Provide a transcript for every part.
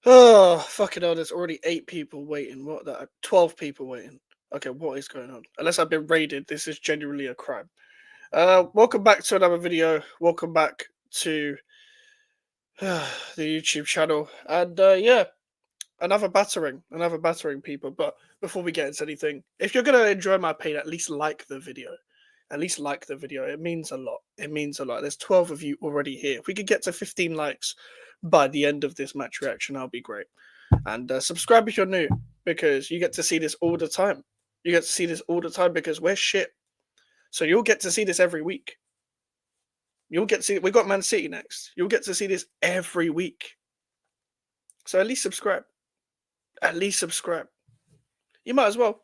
Oh, fucking hell, there's already 8 people waiting. What the 12 people waiting. Okay, what is going on? Unless I've been raided, this is genuinely a crime. Welcome back to another video. Welcome back to the YouTube channel. And yeah, another battering, people. But before we get into anything, if you're gonna enjoy my pain, at least like the video. At least like the video. It means a lot. It means a lot. There's 12 of you already here. If we could get to 15 likes by the end of this match reaction, that'll be great. And subscribe if you're new, because you get to see this all the time. You get to see this all the time because we're shit. So you'll get to see this every week. You'll get to see. We got Man City next. You'll get to see this every week. So at least subscribe. At least subscribe. You might as well.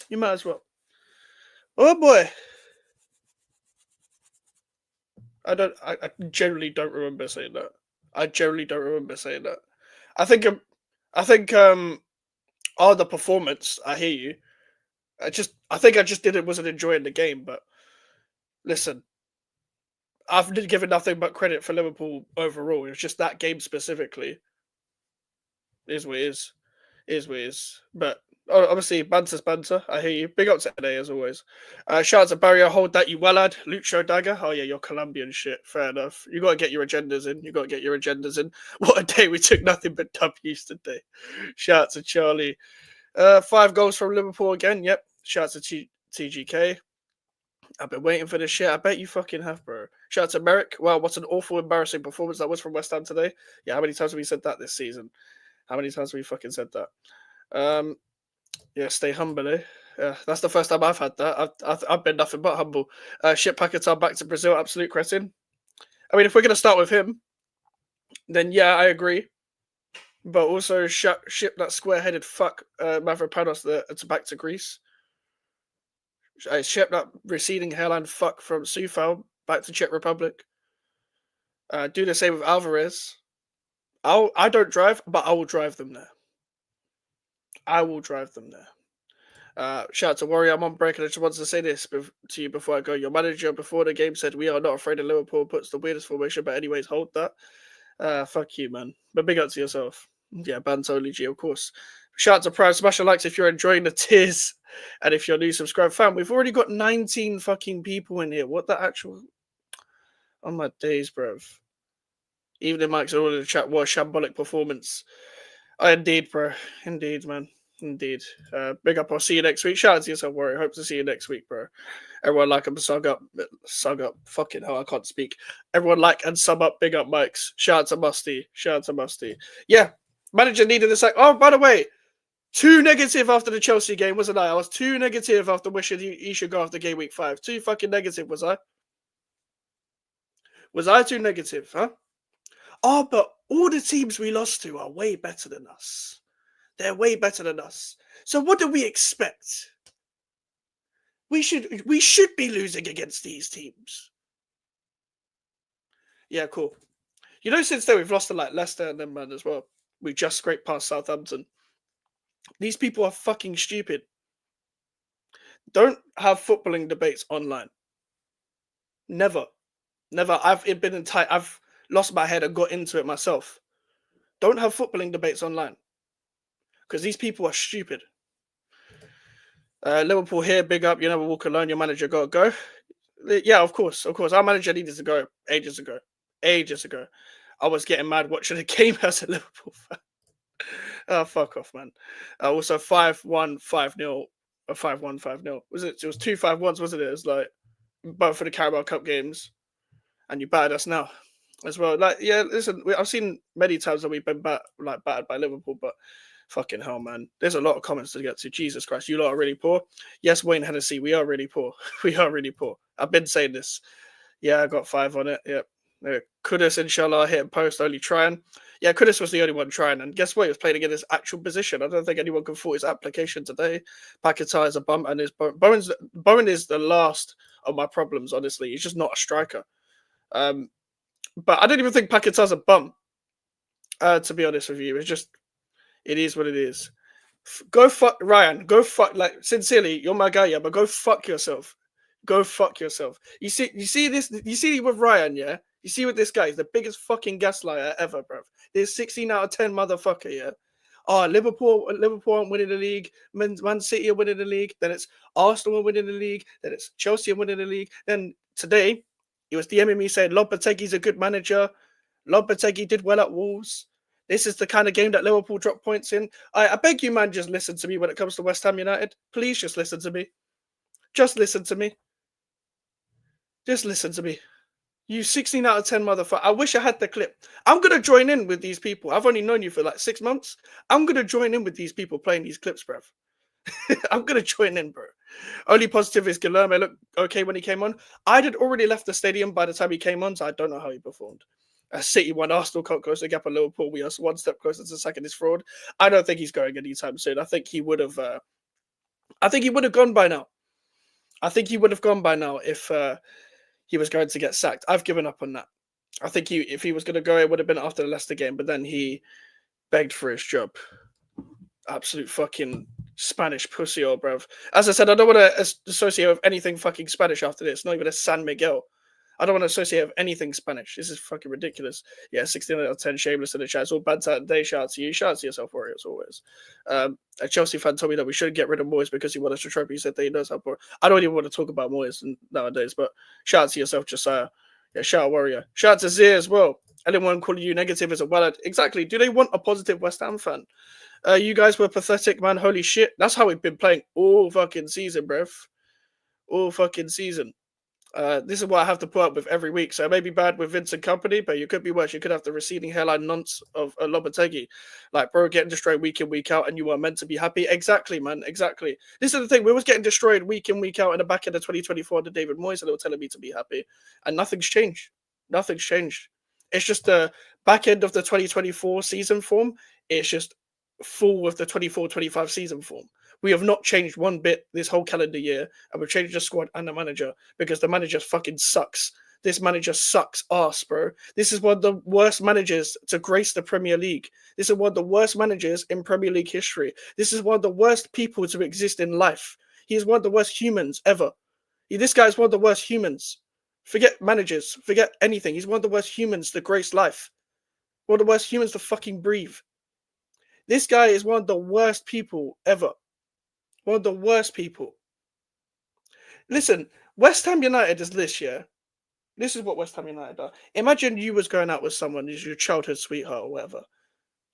You might as well. Oh boy. I generally don't remember saying that. I generally don't remember saying that. I think the performance, I hear you. I think I just wasn't enjoying the game, but listen, I've given nothing but credit for Liverpool overall. It's just that game specifically is what it is. Is what it is. But obviously, banter's banter. I hear you. Big up to today, as always. Shout out to Barrier. Hold that, you well, lad. Lucho Dagger. Oh, yeah, you're Colombian shit. Fair enough. You got to get your agendas in. You got to get your agendas in. What a day. We took nothing but W's today. Shout out to Charlie. 5 goals from Liverpool again. Yep. Shout out to TGK. I've been waiting for this shit. I bet you fucking have, bro. Shout out to Merrick. Wow, what an awful, embarrassing performance that was from West Ham today. Yeah, how many times have we said that this season? How many times have we fucking said that? Yeah, stay humble, eh? Yeah, that's the first time I've had that. I've been nothing but humble. Ship Paquetá back to Brazil, absolute cretin. I mean, if we're going to start with him, then yeah, I agree. But also ship that square-headed fuck, Mavropanos, back to Greece. I shipped that receding hairline fuck from Sufal back to Czech Republic. Do the same with Alvarez. I don't drive, but I will drive them there. I will drive them there. Shout out to Warrior. I'm on break, and I just wanted to say this to you before I go. Your manager before the game said, "We are not afraid of Liverpool." Puts the weirdest formation, but anyways, hold that. Fuck you, man. But big up to yourself. Yeah, Bantoli G, of course. Shout out to Prime. Smash the likes if you're enjoying the tears. And if you're new, subscribe. Fam, we've already got 19 fucking people in here. What the actual... On my days, bruv. Even in Mike's order to chat, what a shambolic performance. Indeed, bro. Indeed, man. Indeed. Big up. I'll see you next week. Shout out to yourself, Warrior. Hope to see you next week, bro. Everyone like and sub up. Fucking hell, I can't speak. Everyone like and sub up. Big up, Mikes. Shout out to Musty. Shout out to Musty. Yeah, manager needed a sack. Oh, by the way, 2 negative after the Chelsea game, wasn't I? I was 2 negative after wishing he should go after game week 5. 2 fucking negative, was I? Was I 2 negative, huh? Oh, but all the teams we lost to are way better than us. They're way better than us. So what do we expect? We should be losing against these teams. Yeah, cool. You know, since then we've lost to like Leicester and them, man, as well. We just scraped past Southampton. These people are fucking stupid. Don't have footballing debates online. Never. I've lost my head and got into it myself. Don't have footballing debates online. Because these people are stupid. Liverpool here, big up. You never walk alone. Your manager got to go. Yeah, of course. Our manager needed to go ages ago. I was getting mad watching the game as a Liverpool fan. Oh, fuck off, man. Also, 5-1, 5-0. 5-1, 5-0. It was 2 5-1s, wasn't it? It was like both for the Carabao Cup games. And you battered us now as well. Like, yeah, listen, I've seen many times that we've been battered by Liverpool, but fucking hell, man. There's a lot of comments to get to. Jesus Christ, you lot are really poor. Yes, Wayne Hennessy, we are really poor. We are really poor. I've been saying this. Yeah, I got 5 on it. Yep. Kudus, inshallah, hit and post, only trying. Yeah, Kudus was the only one trying. And guess what? He was playing against his actual position. I don't think anyone can fault his application today. Paquetá is a bum, and Bowen is the last of my problems, honestly. He's just not a striker. But I don't even think Paquetá's a bum, to be honest with you. It is what it is. Go fuck Ryan. Go fuck, like, sincerely, you're my guy, but go fuck yourself. Go fuck yourself. You see with Ryan, yeah? You see what this guy is, the biggest fucking gaslighter ever, bruv. This 16 out of 10 motherfucker, yeah. Oh, Liverpool aren't winning the league. Man City are winning the league. Then it's Arsenal are winning the league. Then it's Chelsea are winning the league. Then today, it was DMing me saying Lopetegui's a good manager. Lopetegui did well at Wolves. This is the kind of game that Liverpool drop points in. I beg you, man, just listen to me when it comes to West Ham United. Please just listen to me. Just listen to me. Just listen to me. You 16 out of 10 motherfucker. I wish I had the clip. I'm going to join in with these people. I've only known you for like 6 months. I'm going to join in with these people playing these clips, bruv. I'm going to join in, bro. Only positive is Guilherme looked okay when he came on. I had already left the stadium by the time he came on, so I don't know how he performed. City won, Arsenal can't close the gap on Liverpool. We are one step closer to sacking this fraud. I don't think he's going anytime soon. I think he would have gone by now. I think he would have gone by now if he was going to get sacked. I've given up on that. I think if he was going to go, it would have been after the Leicester game, but then he begged for his job. Absolute fucking Spanish pussy, oh, bruv. As I said, I don't want to associate with anything fucking Spanish after this. Not even a San Miguel. I don't want to associate with anything Spanish. This is fucking ridiculous. Yeah, 16 out of 10 shameless in the chat. It's all bad day. Shout out to you. Shout out to yourself, Warriors, always. A Chelsea fan told me that we should get rid of Moyes because he won us a trophy. He said that he knows how poor. I don't even want to talk about Moyes nowadays, but shout out to yourself, Josiah. Yeah, shout out Warrior. Shout out to Zia as well. Anyone calling you negative is a wallet. Exactly. Do they want a positive West Ham fan? You guys were pathetic, man. Holy shit. That's how we've been playing all fucking season, bruv. All fucking season. This is what I have to put up with every week. So it may be bad with Vincent Company, but you could be worse. You could have the receding hairline nonce of Lopetegui. Like, bro, getting destroyed week in, week out, and you are meant to be happy. Exactly, man. Exactly. This is the thing. We was getting destroyed week in, week out in the back end of 2024 under David Moyes, and they were telling me to be happy. And nothing's changed. Nothing's changed. It's just the back end of the 2024 season form. It's just full of the 24-25 season form. We have not changed one bit this whole calendar year, and we've changed the squad and the manager because the manager fucking sucks. This manager sucks ass, bro. This is one of the worst managers to grace the Premier League. This is one of the worst managers in Premier League history. This is one of the worst people to exist in life. He is one of the worst humans ever. This guy is one of the worst humans. Forget managers. Forget anything. He's one of the worst humans to grace life. One of the worst humans to fucking breathe. This guy is one of the worst people ever. One of the worst people. Listen, West Ham United is this, yeah? This is what West Ham United are. Imagine you was going out with someone who's your childhood sweetheart or whatever.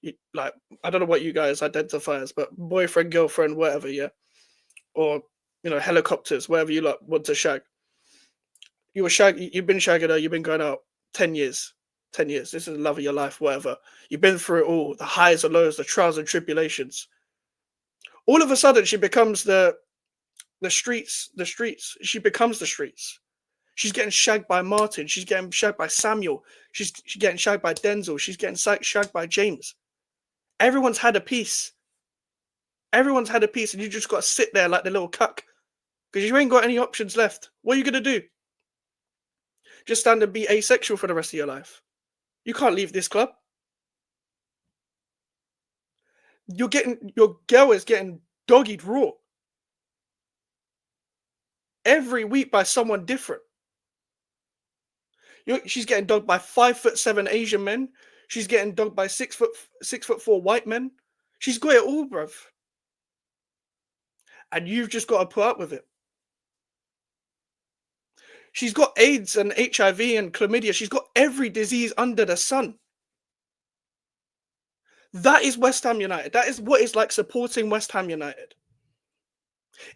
I don't know what you guys identify as, but boyfriend, girlfriend, whatever, yeah? Or, helicopters, whatever you want to shag. You've been shagging her, you've been going out 10 years. 10 years. This is the love of your life, whatever. You've been through it all, the highs and lows, the trials and tribulations. All of a sudden, she becomes the streets. She becomes the streets. She's getting shagged by Martin. She's getting shagged by Samuel. She's getting shagged by Denzel. She's getting shagged by James. Everyone's had a piece. Everyone's had a piece, and you just got to sit there like the little cuck because you ain't got any options left. What are you going to do? Just stand and be asexual for the rest of your life? You can't leave this club. Your girl is getting doggied raw every week by someone different. She's getting dogged by 5'7" Asian men. She's getting dogged by 6'4" white men. She's got it all, bruv. And you've just got to put up with it. She's got AIDS and HIV and chlamydia. She's got every disease under the sun. That is West Ham United. That is what it's like supporting West Ham United.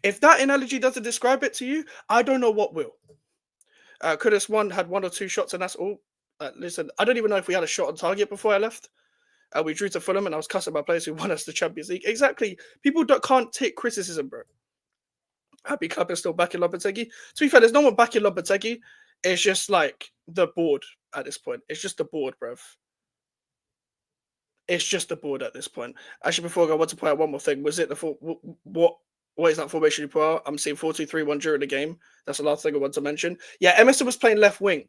If that analogy doesn't describe it to you, I don't know what will. Kudus had 1 or 2 shots, and that's all. Listen, I don't even know if we had a shot on target before I left. We drew to Fulham, and I was cussing by players who won us the Champions League. Exactly. People can't take criticism, bro. Happy Club is still backing Lopetegui. To be fair, there's no one backing Lopetegui. It's just like the board at this point. It's just the board, bruv. It's just the board at this point. Actually, before I go, I want to point out one more thing. Was it what is that formation you put out? I'm seeing 4-2-3-1 during the game. That's the last thing I want to mention. Yeah, Emerson was playing left wing.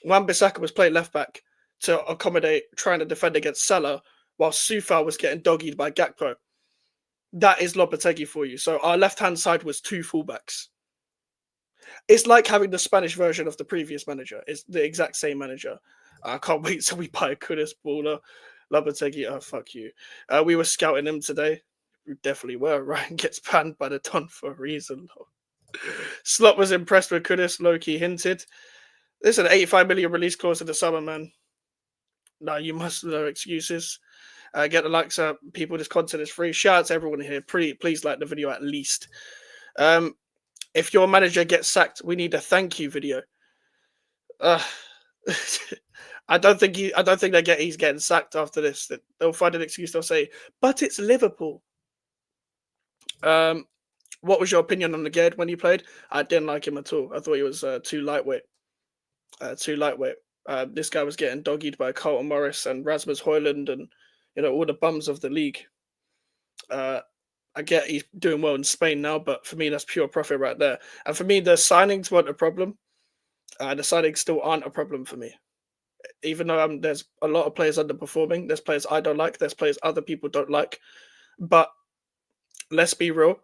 Wan-Bissaka was playing left back to accommodate trying to defend against Salah, while Soufal was getting doggied by Gakpo. That is Lopetegui for you. So our left-hand side was 2 fullbacks. It's like having the Spanish version of the previous manager. It's the exact same manager. I can't wait till we buy Kudus baller. Lopetegui, oh fuck you. We were scouting him today. We definitely were. Ryan gets banned by the Don for a reason. Slot was impressed with Kudus, low-key hinted. There's an 85 million release clause in the summer, man. No, you must no excuses. Get the likes up, people. This content is free. Shout out to everyone here. Please like the video at least. If your manager gets sacked, we need a thank you video. I don't think he's getting sacked after this. They'll find an excuse. They'll say, "But it's Liverpool." What was your opinion on the Ged when he played? I didn't like him at all. I thought he was too lightweight. This guy was getting doggied by Carlton Morris and Rasmus Højlund and all the bums of the league. I get he's doing well in Spain now, but for me that's pure profit right there. And for me, the signings weren't a problem. The signings still aren't a problem for me. Even though there's a lot of players underperforming, there's players I don't like, there's players other people don't like. But let's be real.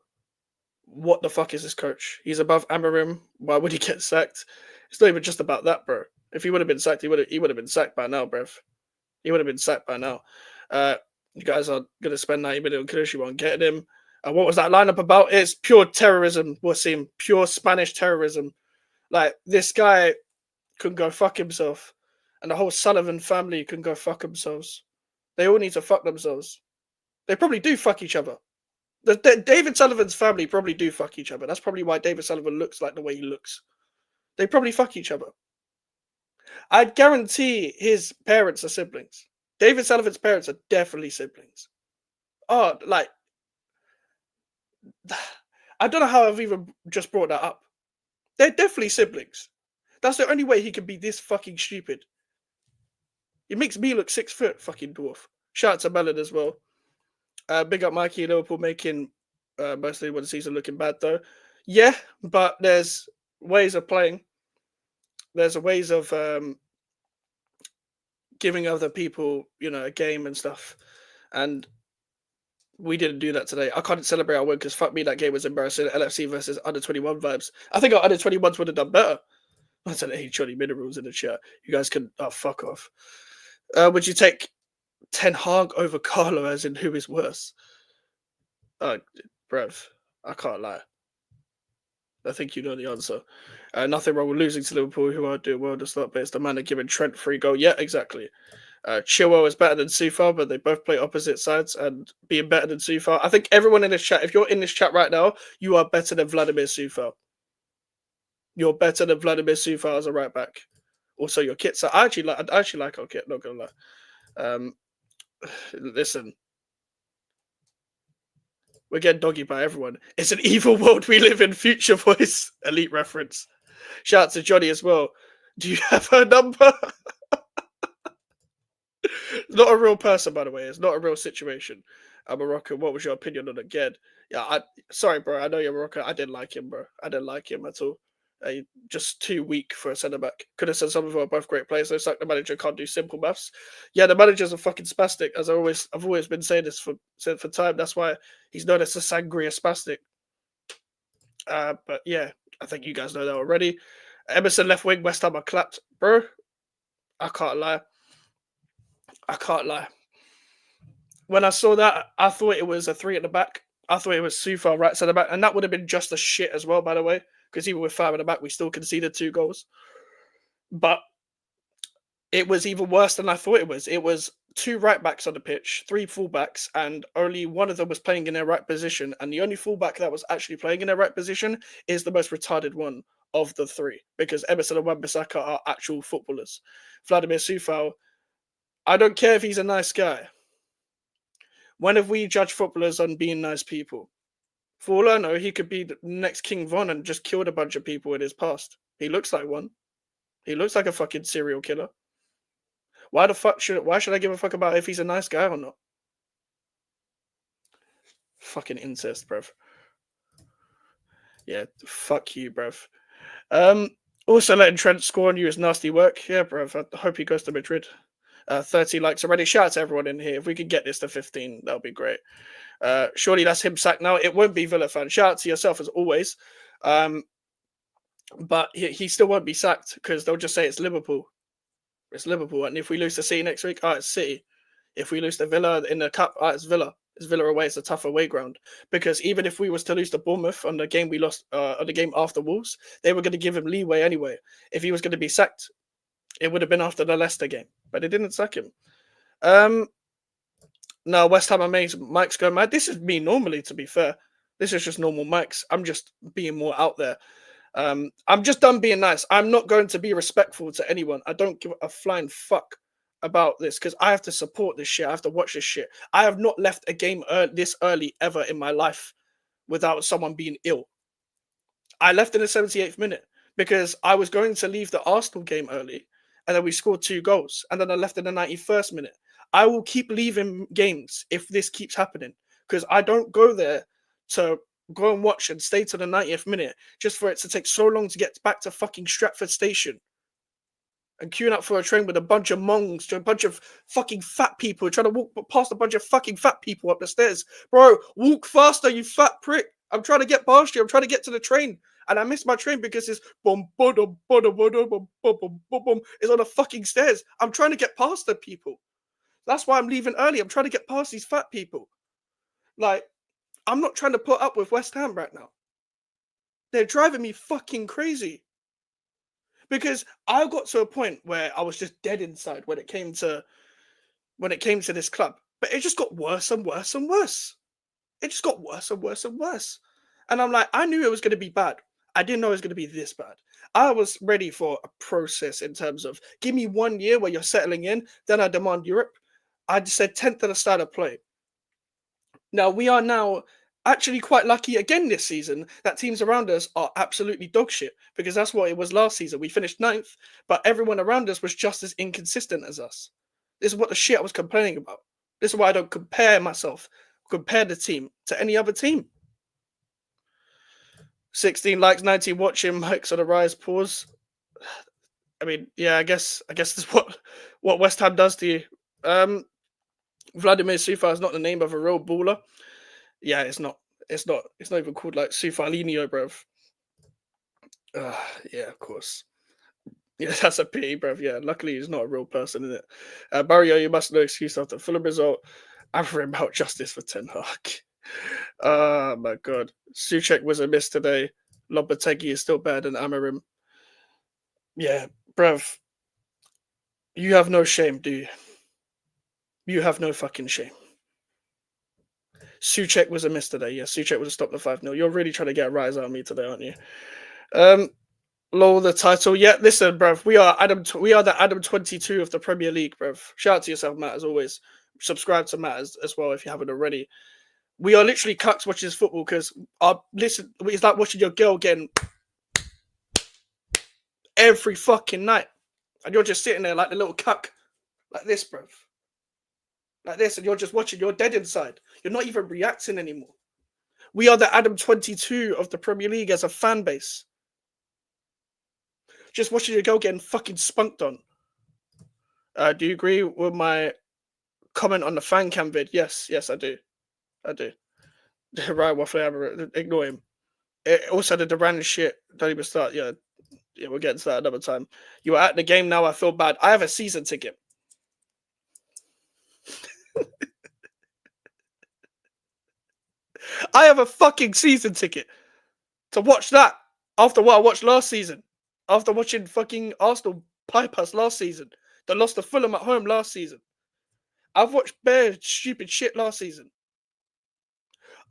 What the fuck is this coach? He's above Amarim. Why would he get sacked? It's not even just about that, bro. If he would have been sacked, he would have been sacked by now, bruv. He would have been sacked by now. You guys are gonna spend 90 million on Kudushi on getting him. What was that lineup about? It's pure terrorism, Wasim. Pure Spanish terrorism. Like, this guy can go fuck himself. And the whole Sullivan family can go fuck themselves. They all need to fuck themselves. They probably do fuck each other. David Sullivan's family probably do fuck each other. That's probably why David Sullivan looks like the way he looks. They probably fuck each other. I'd guarantee his parents are siblings. David Sullivan's parents are definitely siblings. Oh, like, I don't know how I've even just brought that up. They're definitely siblings. That's the only way he can be this fucking stupid. It makes me look 6 foot, fucking dwarf. Shout out to Melon as well. Big up Mikey, Liverpool making mostly one season looking bad though. Yeah, but there's ways of playing. There's ways of giving other people, a game and stuff. And we didn't do that today. I can't celebrate our win because fuck me, that game was embarrassing. LFC versus under 21 vibes. I think our under 21s would have done better. I said, hey, Johnny Minerals in the chat. You guys can fuck off. Would you take Ten Hag over Carlo, as in who is worse? Bruv, I can't lie. I think you know the answer. Nothing wrong with losing to Liverpool, who are doing well to start, but it's the man that giving Trent free goal. Yeah, exactly. Chilwell is better than Sufal, but they both play opposite sides, and being better than Sufal. I think everyone in this chat, if you're in this chat right now, you are better than Vladimir Sufal. You're better than Vladimir Sufal as a right back. Also, your kits are I actually like our kit, not gonna lie. Listen. We're getting doggy by everyone. It's an evil world we live in. Future Voice elite reference. Shout out to Johnny as well. Do you have her number? Not a real person, by the way. It's not a real situation. Morocco, what was your opinion on it again? Yeah, sorry, bro. I know you're Morocco. I didn't like him, bro. I didn't like him at all. Just too weak for a centre back. Could have said some of them are both great players. Looks like the manager can't do simple maths. Yeah, the manager's a fucking spastic. As I've always been saying this for time. That's why he's known as a sangria spastic. But yeah, I think you guys know that already. Emerson left wing, West Ham are clapped, bro. I can't lie. When I saw that, I thought it was a 3 at the back. I thought it was Sufal right centre back, and that would have been just as shit as well, by the way. Because even with 5 at the back, we still conceded 2 goals. But it was even worse than I thought it was. It was 2 right backs on the pitch, 3 full backs, and only one of them was playing in their right position. And the only full back that was actually playing in their right position is the most retarded one of the 3. Because Emerson and Wan-Bissaka are actual footballers. Vladimir Sufal, I don't care if he's a nice guy. When have we judged footballers on being nice people? For all I know, he could be the next King Von and just killed a bunch of people in his past. He looks like one. He looks like a fucking serial killer. Why should I give a fuck about if he's a nice guy or not? Fucking incest, bruv. Yeah, fuck you, bruv. Also letting Trent score on you is nasty work. Yeah, bruv. I hope he goes to Madrid. 30 likes already. Shout out to everyone in here. If we could get this to 15, that would be great. Surely that's him sacked now. It won't be Villa fan. Shout out to yourself as always. but he still won't be sacked because they'll just say it's Liverpool. It's Liverpool, and if we lose to City next week, it's City. If we lose to Villa in the cup, it's Villa. It's Villa away. It's a tough away ground because even if we was to lose to Bournemouth on the game we lost, on the game after Wolves, they were going to give him leeway anyway. If he was going to be sacked, it would have been after the Leicester game, but they didn't sack him. No, West Ham and Mike's going mad. This is me normally, to be fair. This is just normal Mike's. I'm just being more out there. I'm just done being nice. I'm not going to be respectful to anyone. I don't give a flying fuck about this because I have to support this shit. I have to watch this shit. I have not left a game this early ever in my life without someone being ill. I left in the 78th minute because I was going to leave the Arsenal game early and then we scored 2 goals and then I left in the 91st minute. I will keep leaving games if this keeps happening because I don't go there to go and watch and stay to the 90th minute just for it to take so long to get back to fucking Stratford Station and queuing up for a train with a bunch of monks, a bunch of fucking fat people trying to walk past a bunch of fucking fat people up the stairs. Bro, walk faster, you fat prick. I'm trying to get past you. I'm trying to get to the train. And I missed my train because it's boom, boom, boom, boom, boom, boom, boom, boom. It's on the fucking stairs. I'm trying to get past the people. That's why I'm leaving early. I'm trying to get past these fat people. Like, I'm not trying to put up with West Ham right now. They're driving me fucking crazy. Because I got to a point where I was just dead inside when it came to this club. But it just got worse and worse and worse. It just got worse and worse and worse. And I'm like, I knew it was going to be bad. I didn't know it was going to be this bad. I was ready for a process in terms of give me 1 year where you're settling in, then I demand Europe. I just said 10th at the start of play. Now, we are now actually quite lucky again this season that teams around us are absolutely dog shit because that's what it was last season. We finished 9th, but everyone around us was just as inconsistent as us. This is what the shit I was complaining about. This is why I don't compare the team to any other team. 16 likes, 19 watching, Mike's on the rise, pause. I mean, yeah, I guess that's what West Ham does to you. Vladimir Sufa is not the name of a real baller. Yeah, it's not. It's not even called like Sufalinho, bruv. Yeah, of course. Yeah, that's a pity, bruv. Yeah, luckily he's not a real person, is it? Barrio, you must no excuse after Fulham result. I've written about justice for Ten Hag. Oh my god. Souček was a miss today. Lopetegui is still better than Amarim. Yeah, bruv. You have no shame, do you? You have no fucking shame. Souček was a miss today. Yeah, Souček would have stopped the 5-0. You're really trying to get a rise out of me today, aren't you? Lol, the title. Yeah, listen, bruv. We are the Adam 22 of the Premier League, bruv. Shout out to yourself, Matt, as always. Subscribe to Matt as well if you haven't already. We are literally Cucks watching this football because it's like watching your girl getting every fucking night. And you're just sitting there like the little cuck. Like this, bruv. Like this, and you're just watching, you're dead inside. You're not even reacting anymore. We are the Adam 22 of the Premier League as a fan base. Just watching your girl getting fucking spunked on. Do you agree with my comment on the fan cam vid? Yes, I do. Right, waffle, ignore him. Also, the Duran shit, don't even start. Yeah, we'll get into that another time. You are at the game now, I feel bad. I have a season ticket. I have a fucking season ticket to watch that after what I watched last season. After watching fucking Arsenal pipe us last season. That lost to Fulham at home last season. I've watched bare stupid shit last season.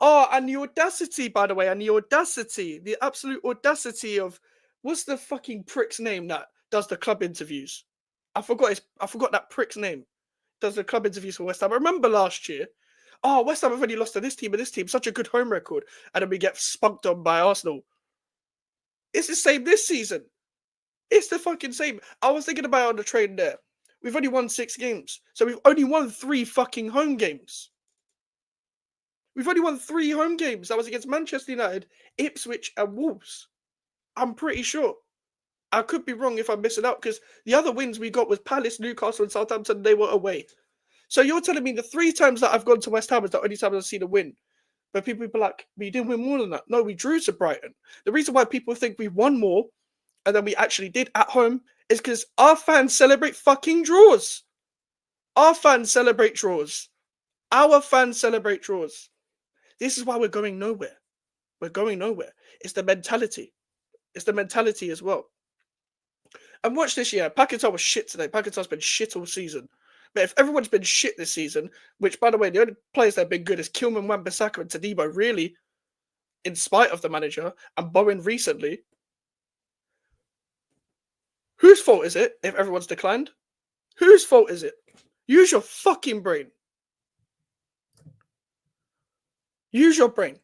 Oh, and the audacity, by the way, the absolute audacity of what's the fucking prick's name that does the club interviews? I forgot that prick's name. Does the club interviews for West Ham. I remember last year. Oh, West Ham have only lost to this team and this team. Such a good home record. And then we get spunked on by Arsenal. It's the same this season. It's the fucking same. I was thinking about it on the train there. We've only won 6 games. So we've only won 3 fucking home games. We've only won 3 home games. That was against Manchester United, Ipswich, and Wolves. I'm pretty sure. I could be wrong if I'm missing out because the other wins we got was Palace, Newcastle, and Southampton. They were away. So you're telling me the 3 times that I've gone to West Ham is the only time I've seen a win. But people be like, but you didn't win more than that. No, we drew to Brighton. The reason why people think we won more than we actually did at home is because our fans celebrate fucking draws. Our fans celebrate draws. Our fans celebrate draws. This is why we're going nowhere. We're going nowhere. It's the mentality. It's the mentality as well. And watch this year. Paquetá was shit today. Paquetá's been shit all season. But if everyone's been shit this season, which, by the way, the only players that have been good is Kilman, Wan-Bissaka and Todibo, really, in spite of the manager, and Bowen recently. Whose fault is it if everyone's declined? Whose fault is it? Use your fucking brain. Use your brain.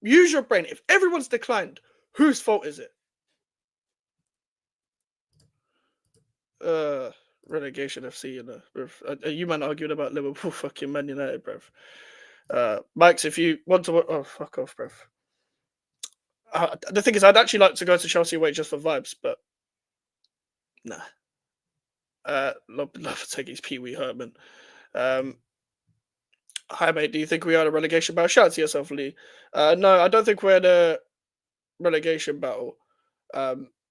Use your brain. If everyone's declined, whose fault is it? Relegation FC, you know. You man arguing about Liverpool fucking Man United, bruv. Mikes, if you want to... Oh, fuck off, bruv. The thing is, I'd actually like to go to Chelsea away just for vibes, but... Nah. Lopetegui's Pee-wee Herman. Hi, mate. Do you think we are in a relegation battle? Shout out to yourself, Lee. No, I don't think we're in a relegation battle.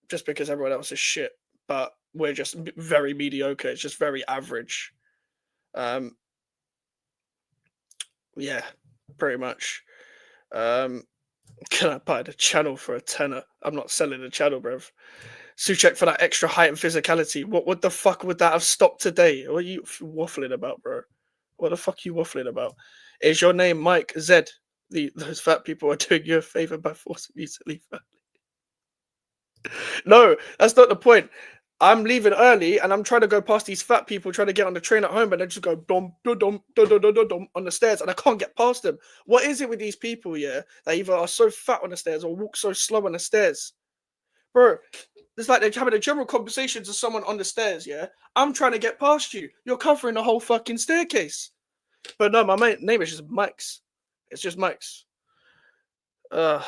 Just because everyone else is shit. But we're just very mediocre. It's just very average. Yeah, pretty much. Can I buy the channel for a tenner? I'm not selling the channel, bruv. Souček for that extra height and physicality. What the fuck would that have stopped today? What are you waffling about, bro? What the fuck are you waffling about? Is your name Mike Z? Those fat people are doing you a favor by forcing you to leave early. No, that's not the point. I'm leaving early and I'm trying to go past these fat people trying to get on the train at home and they just go dum dum dum dum dum dum dum on the stairs and I can't get past them. What is it with these people, yeah? That either are so fat on the stairs or walk so slow on the stairs? Bro, it's like they're having a general conversation to someone on the stairs, yeah? I'm trying to get past you. You're covering the whole fucking staircase. But no, my name is just Mike's. It's just Mike's. I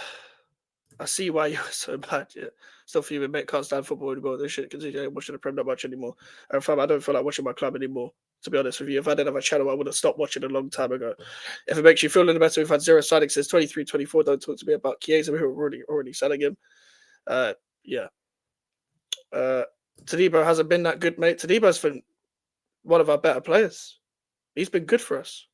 see why you're so bad, yeah. Still fuming, mate. Can't stand football anymore. This shit continue. I ain't watching the Prem that much anymore. And fam, I don't feel like watching my club anymore. To be honest with you, if I didn't have a channel, I would have stopped watching a long time ago. If it makes you feel a little better, we've had 0 signings since 23-24. Don't talk to me about Chiesa. We were already selling him. Yeah. Todibo hasn't been that good, mate. Todibo's been one of our better players. He's been good for us.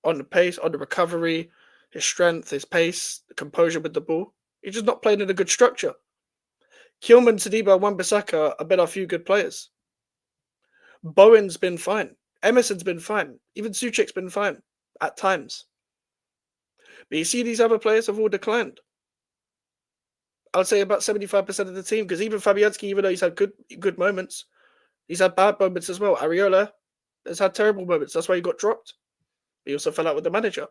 On the pace, on the recovery, his strength, his pace, the composure with the ball. He's just not playing in a good structure. Kilman, Todibo, and Wan-Bissaka have been a few good players. Bowen's been fine. Emerson's been fine. Even Souček's been fine at times. But you see these other players have all declined. I would say about 75% of the team, because even Fabianski, even though he's had good moments, he's had bad moments as well. Areola has had terrible moments. That's why he got dropped. He also fell out with the manager.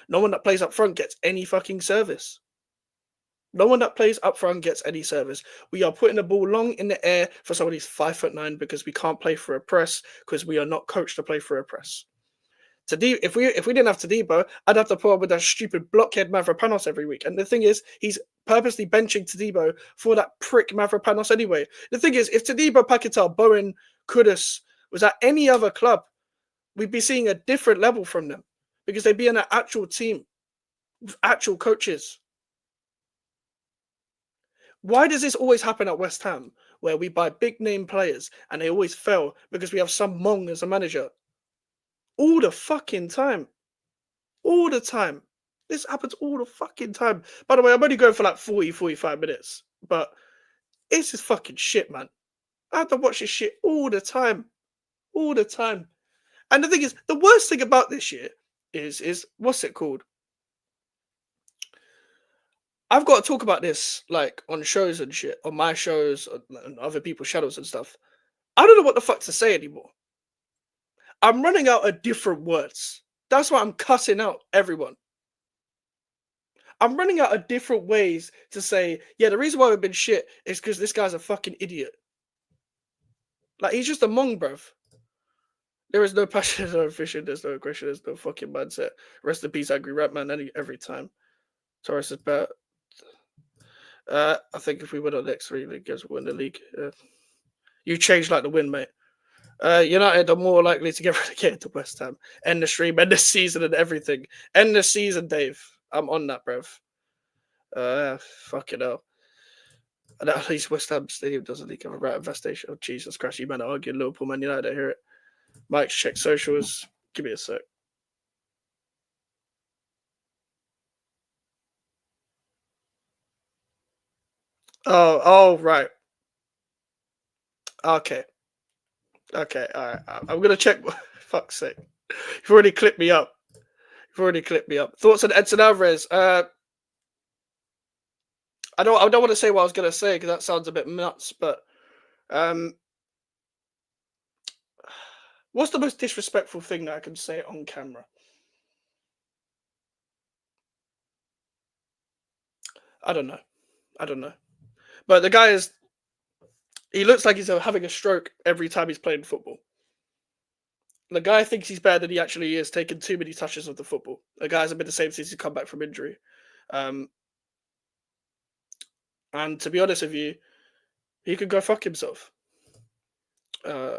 No one that plays up front gets any fucking service. No one that plays up front gets any service. We are putting the ball long in the air for someone who's 5'9" because we can't play for a press because we are not coached to play for a press. If we didn't have Todibo, I'd have to put up with that stupid blockhead Mavropanos every week. And the thing is, he's purposely benching Todibo for that prick Mavropanos anyway. The thing is, if Todibo, Paquetá, Bowen, Kudus was at any other club, we'd be seeing a different level from them because they'd be in an actual team with actual coaches. Why does this always happen at West Ham, where we buy big name players and they always fail because we have some mong as a manager? All the fucking time. All the time. This happens all the fucking time. By the way, I'm only going for like 40, 45 minutes. But it's just fucking shit, man. I have to watch this shit all the time. All the time. And the thing is, the worst thing about this shit is what's it called? I've got to talk about this like on shows and shit, on my shows, on other people's channels and stuff. I don't know what the fuck to say anymore. I'm running out of different words. That's why I'm cussing out everyone. I'm running out of different ways to say, yeah, the reason why we've been shit is because this guy's a fucking idiot. Like, he's just a mong, bruv. There is no passion, there's no ambition, there's no aggression, there's no fucking mindset. Rest in peace, angry rap man, every time. Torres is better. I think if we win our next 3 league games, we'll win the league. You changed like the wind, mate. United are more likely to get relegated to West Ham. End the stream, end the season, and everything. End the season, Dave. I'm on that, bruv. Fucking hell. And at least West Ham Stadium doesn't leak of a rat infestation. Oh, Jesus Christ, you man are arguing Liverpool, Man United, I hear it. Mike's check socials. Give me a sec. Oh, right. Okay. Okay, all right. I'm going to check. Fuck's sake. You've already clipped me up. Thoughts on Edson Alvarez? I don't want to say what I was going to say because that sounds a bit nuts, but um, what's the most disrespectful thing that I can say on camera? I don't know. But the guy he looks like he's having a stroke every time he's playing football. The guy thinks he's better than he actually is, taking too many touches of the football. The guy hasn't been the same since he's come back from injury. Um, and to be honest with you, he could go fuck himself. Yeah.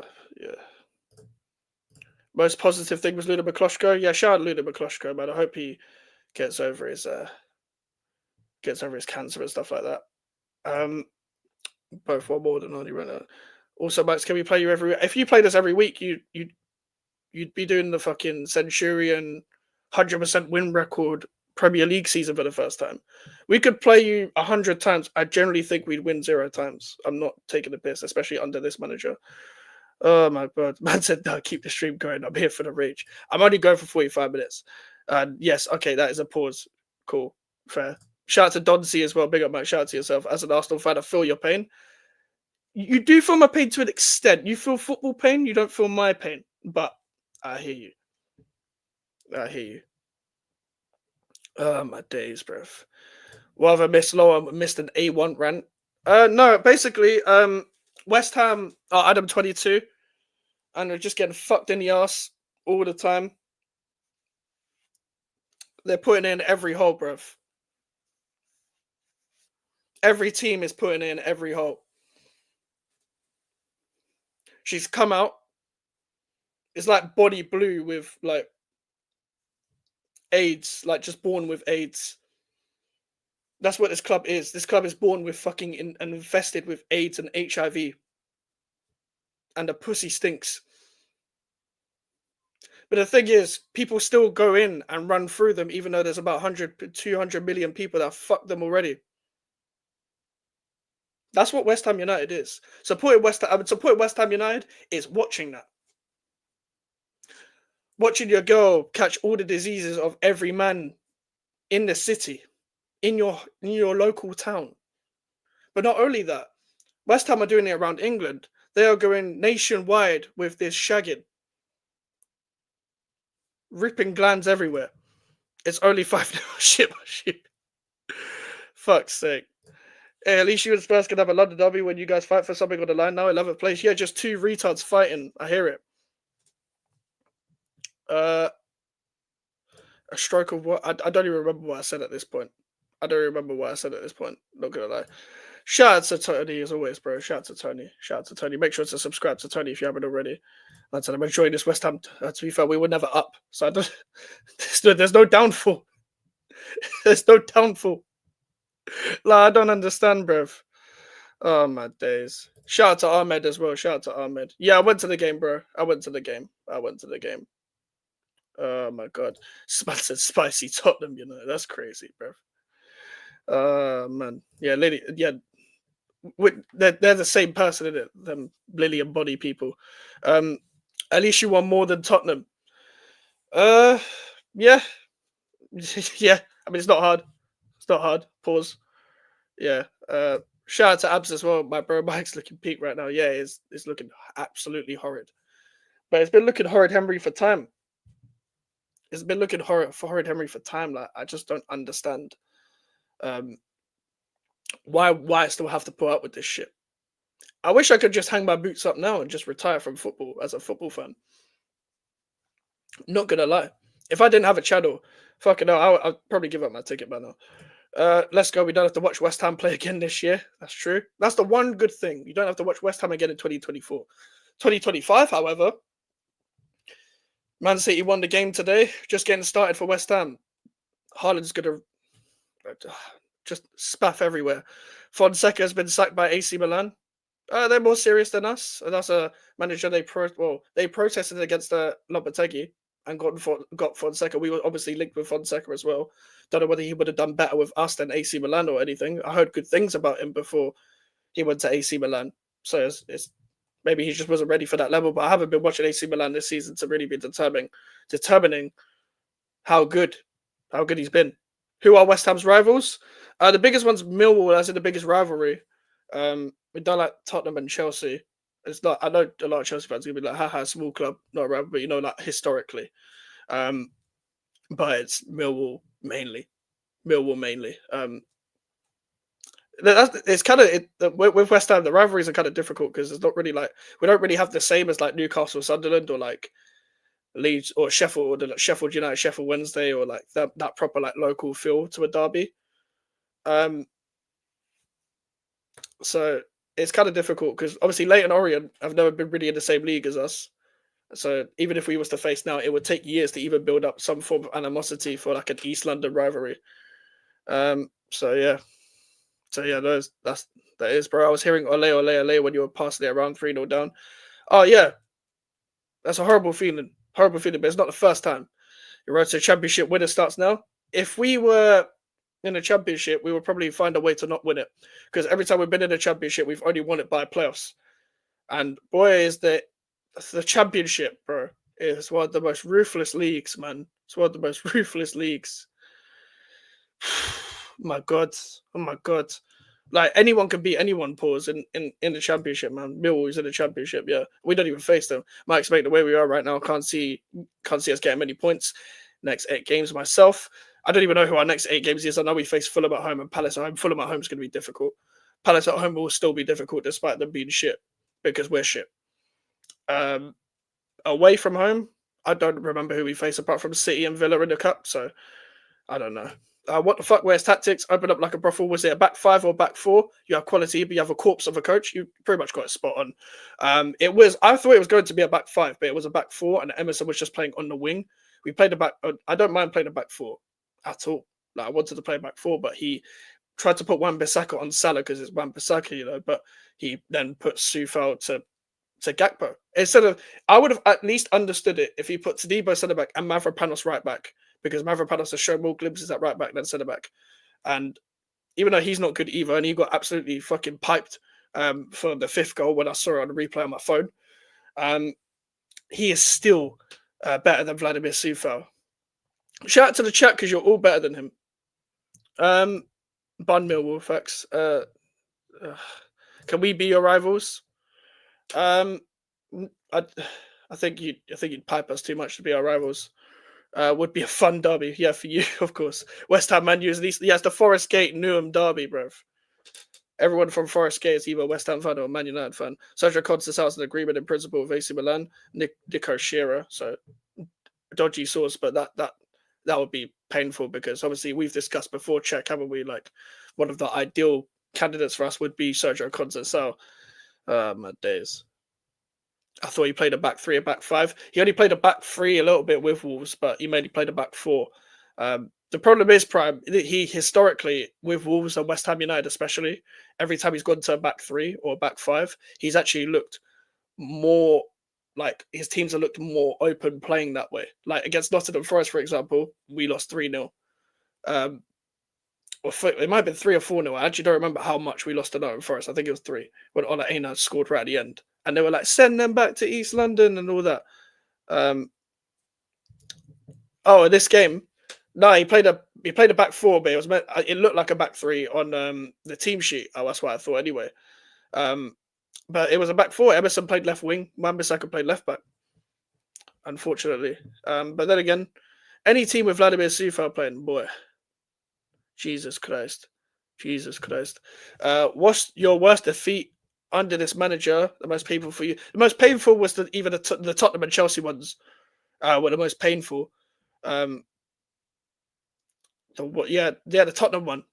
Most positive thing was Luda McCloshko. Yeah, shout out Luda McCloshko, man. I hope he gets over his cancer and stuff like that. Both one more than only runner. Also, Max, can we play you every? If you played us every week, you'd be doing the fucking Centurion 100% win record Premier League season for the first time. We could play you 100 times. I generally think we'd win 0 times. I'm not taking the piss, especially under this manager. Oh my god. Man said, no, keep the stream going. I'm here for the rage. I'm only going for 45 minutes. And yes, okay, that is a pause. Cool. Fair. Shout out to Don C as well. Big up, Mike. Shout out to yourself. As an Arsenal fan, I feel your pain. You do feel my pain to an extent. You feel football pain. You don't feel my pain. But I hear you. Oh, my days, bruv. What have I missed? Low, I missed an A1 rant. No, basically, West Ham are Adam 22, and they're just getting fucked in the ass all the time. They're putting in every hole, bruv. Every team is putting in every hole. She's come out. It's like body blue with like AIDS, like just born with AIDS. That's what this club is. This club is born with fucking and infested with AIDS and HIV. And the pussy stinks. But the thing is, people still go in and run through them, even though there's about 100, 200 million people that fucked them already. That's what West Ham United is. Supporting West Ham United is watching that. Watching your girl catch all the diseases of every man in the city, in your local town. But not only that, West Ham are doing it around England. They are going nationwide with this shagging. Ripping glands everywhere. It's only 5 shit. Fuck's sake. Hey, at least you and Spurs can have a London derby when you guys fight for something on the line now. 11th place. Yeah, just 2 retards fighting. I hear it. A stroke of what? I don't even remember what I said at this point. Not gonna lie. Shout out to Tony as always, bro. Shout out to Tony. Make sure to subscribe to Tony if you haven't already. Like I said, I'm enjoying this West Ham. To be fair, we were never up, so there's no downfall. There's no downfall. Like, I don't understand, bruv. Oh my days. Shout out to Ahmed as well. Yeah, I went to the game, bro. I went to the game. Oh my god. Man said spicy Tottenham, that's crazy, bro. Man. Yeah, Lily. Yeah. They're the same person, isn't it? Them Lily and Body people. At least you won more than Tottenham. Yeah. Yeah. I mean, it's not hard. Pause. Yeah. Shout out to Abs as well. My bro Mike's looking peak right now. Yeah, it's looking absolutely horrid. But it's been looking horrid Henry for time. Like, I just don't understand why I still have to put up with this shit. I wish I could just hang my boots up now and just retire from football as a football fan. Not gonna lie. If I didn't have a channel, fucking hell, I'd probably give up my ticket by now. Let's go. We don't have to watch West Ham play again this year. That's true. That's the one good thing. You don't have to watch West Ham again in 2024. 2025, however, Man City won the game today. Just getting started for West Ham. Haaland's gonna. just spaff everywhere. Fonseca has been sacked by AC Milan. They're more serious than us, and that's a manager they protested against Lopetegui and got Fonseca. We were obviously linked with Fonseca as well. Don't know whether he would have done better with us than AC Milan or anything. I heard good things about him before he went to AC Milan, so it's maybe he just wasn't ready for that level. But I haven't been watching AC Milan this season to really be determining how good he's been. Who are West Ham's rivals? The biggest one's Millwall, as in the biggest rivalry. We don't like Tottenham and Chelsea. It's not. I know a lot of Chelsea fans are gonna be like, "Haha, small club, not a rival," but like historically. Um, but it's Millwall mainly. Millwall mainly. It's kind of with West Ham. The rivalries are kind of difficult because it's not really like we don't really have the same as like Newcastle, Sunderland, or like Leeds or Sheffield, or like Sheffield United, Sheffield Wednesday, or like that proper like local feel to a derby. So it's kind of difficult because obviously Leighton Orient have never been really in the same league as us. So even if we was to face now, it would take years to even build up some form of animosity for like an East London rivalry. So yeah, that is, bro. I was hearing ole ole ole when you were passing it around 3-0 down. Oh yeah, that's a horrible feeling. Horrible feeling, but it's not the first time. Your road to championship winner starts now. If we were in a championship, we would probably find a way to not win it. Because every time we've been in a championship, we've only won it by playoffs. And boy, is the championship, bro, is one of the most ruthless leagues, man. It's one of the most ruthless leagues. My God. Oh my God. Like anyone can beat anyone, pause in the championship, man. Millwall is in the championship, yeah. We don't even face them. Mike's made the way we are right now. Can't see us getting many points. Next 8 games myself. I don't even know who our next 8 games is. I know we face Fulham at home and Palace at home. Fulham at home is going to be difficult. Palace at home will still be difficult despite them being shit because we're shit. Away from home, I don't remember who we face apart from City and Villa in the cup. So I don't know. What the fuck? Where's tactics? Open up like a brothel. Was it a back 5 or back 4? You have quality, but you have a corpse of a coach. You pretty much got it spot on. I thought it was going to be a back 5, but it was a back 4, and Emerson was just playing on the wing. We played a back. I don't mind playing a back 4 at all. Like I wanted to play back 4, but he tried to put Wan-Bissaka on Salah because it's Wan-Bissaka, But he then put Sufal to Gakpo instead of. I would have at least understood it if he put Tadibo centre back and Mavropanos right back, because Mavropanos has shown more glimpses at right back than centre back, and even though he's not good either, and he got absolutely fucking piped for the 5th goal when I saw it on the replay on my phone, he is still better than Vladimir Sufal. Shout out to the chat because you're all better than him. Bun Millwall facts. Can we be your rivals? I think you'd pipe us too much to be our rivals. Would be a fun derby, yeah, for you, of course. West Ham Man U is least. Yeah, it's the Forest Gate Newham derby, bruv. Everyone from Forest Gate is either a West Ham fan or a Man United fan. Sergio Constance has an agreement in principle with AC Milan. Nico Shearer, so dodgy source, but that would be painful because obviously we've discussed before, Czech, haven't we? Like one of the ideal candidates for us would be Sergio Constance. My days. I thought he played a back 3, a back 5. He only played a back 3 a little bit with Wolves, but he mainly played a back 4. The problem is, Prime, he historically, with Wolves and West Ham United especially, every time he's gone to a back 3 or a back 5, he's actually looked more like his teams have looked more open playing that way. Like against Nottingham Forest, for example, we lost 3-0. It might have been 3 or 4-0. I actually don't remember how much we lost to Nottingham Forest. I think it was 3 when Ola Aina scored right at the end. And they were like, send them back to East London and all that. In this game, no, he played a back 4, but it looked like a back 3 on the team sheet. Oh, that's what I thought anyway. But it was a back 4. Emerson played left wing. Wan-Bissaka played left back. Unfortunately, but then again, any team with Vladimir Sufal playing, boy, Jesus Christ. What's your worst defeat under this manager? The most painful for you? The most painful was the Tottenham and Chelsea ones. Were the most painful. The Tottenham one.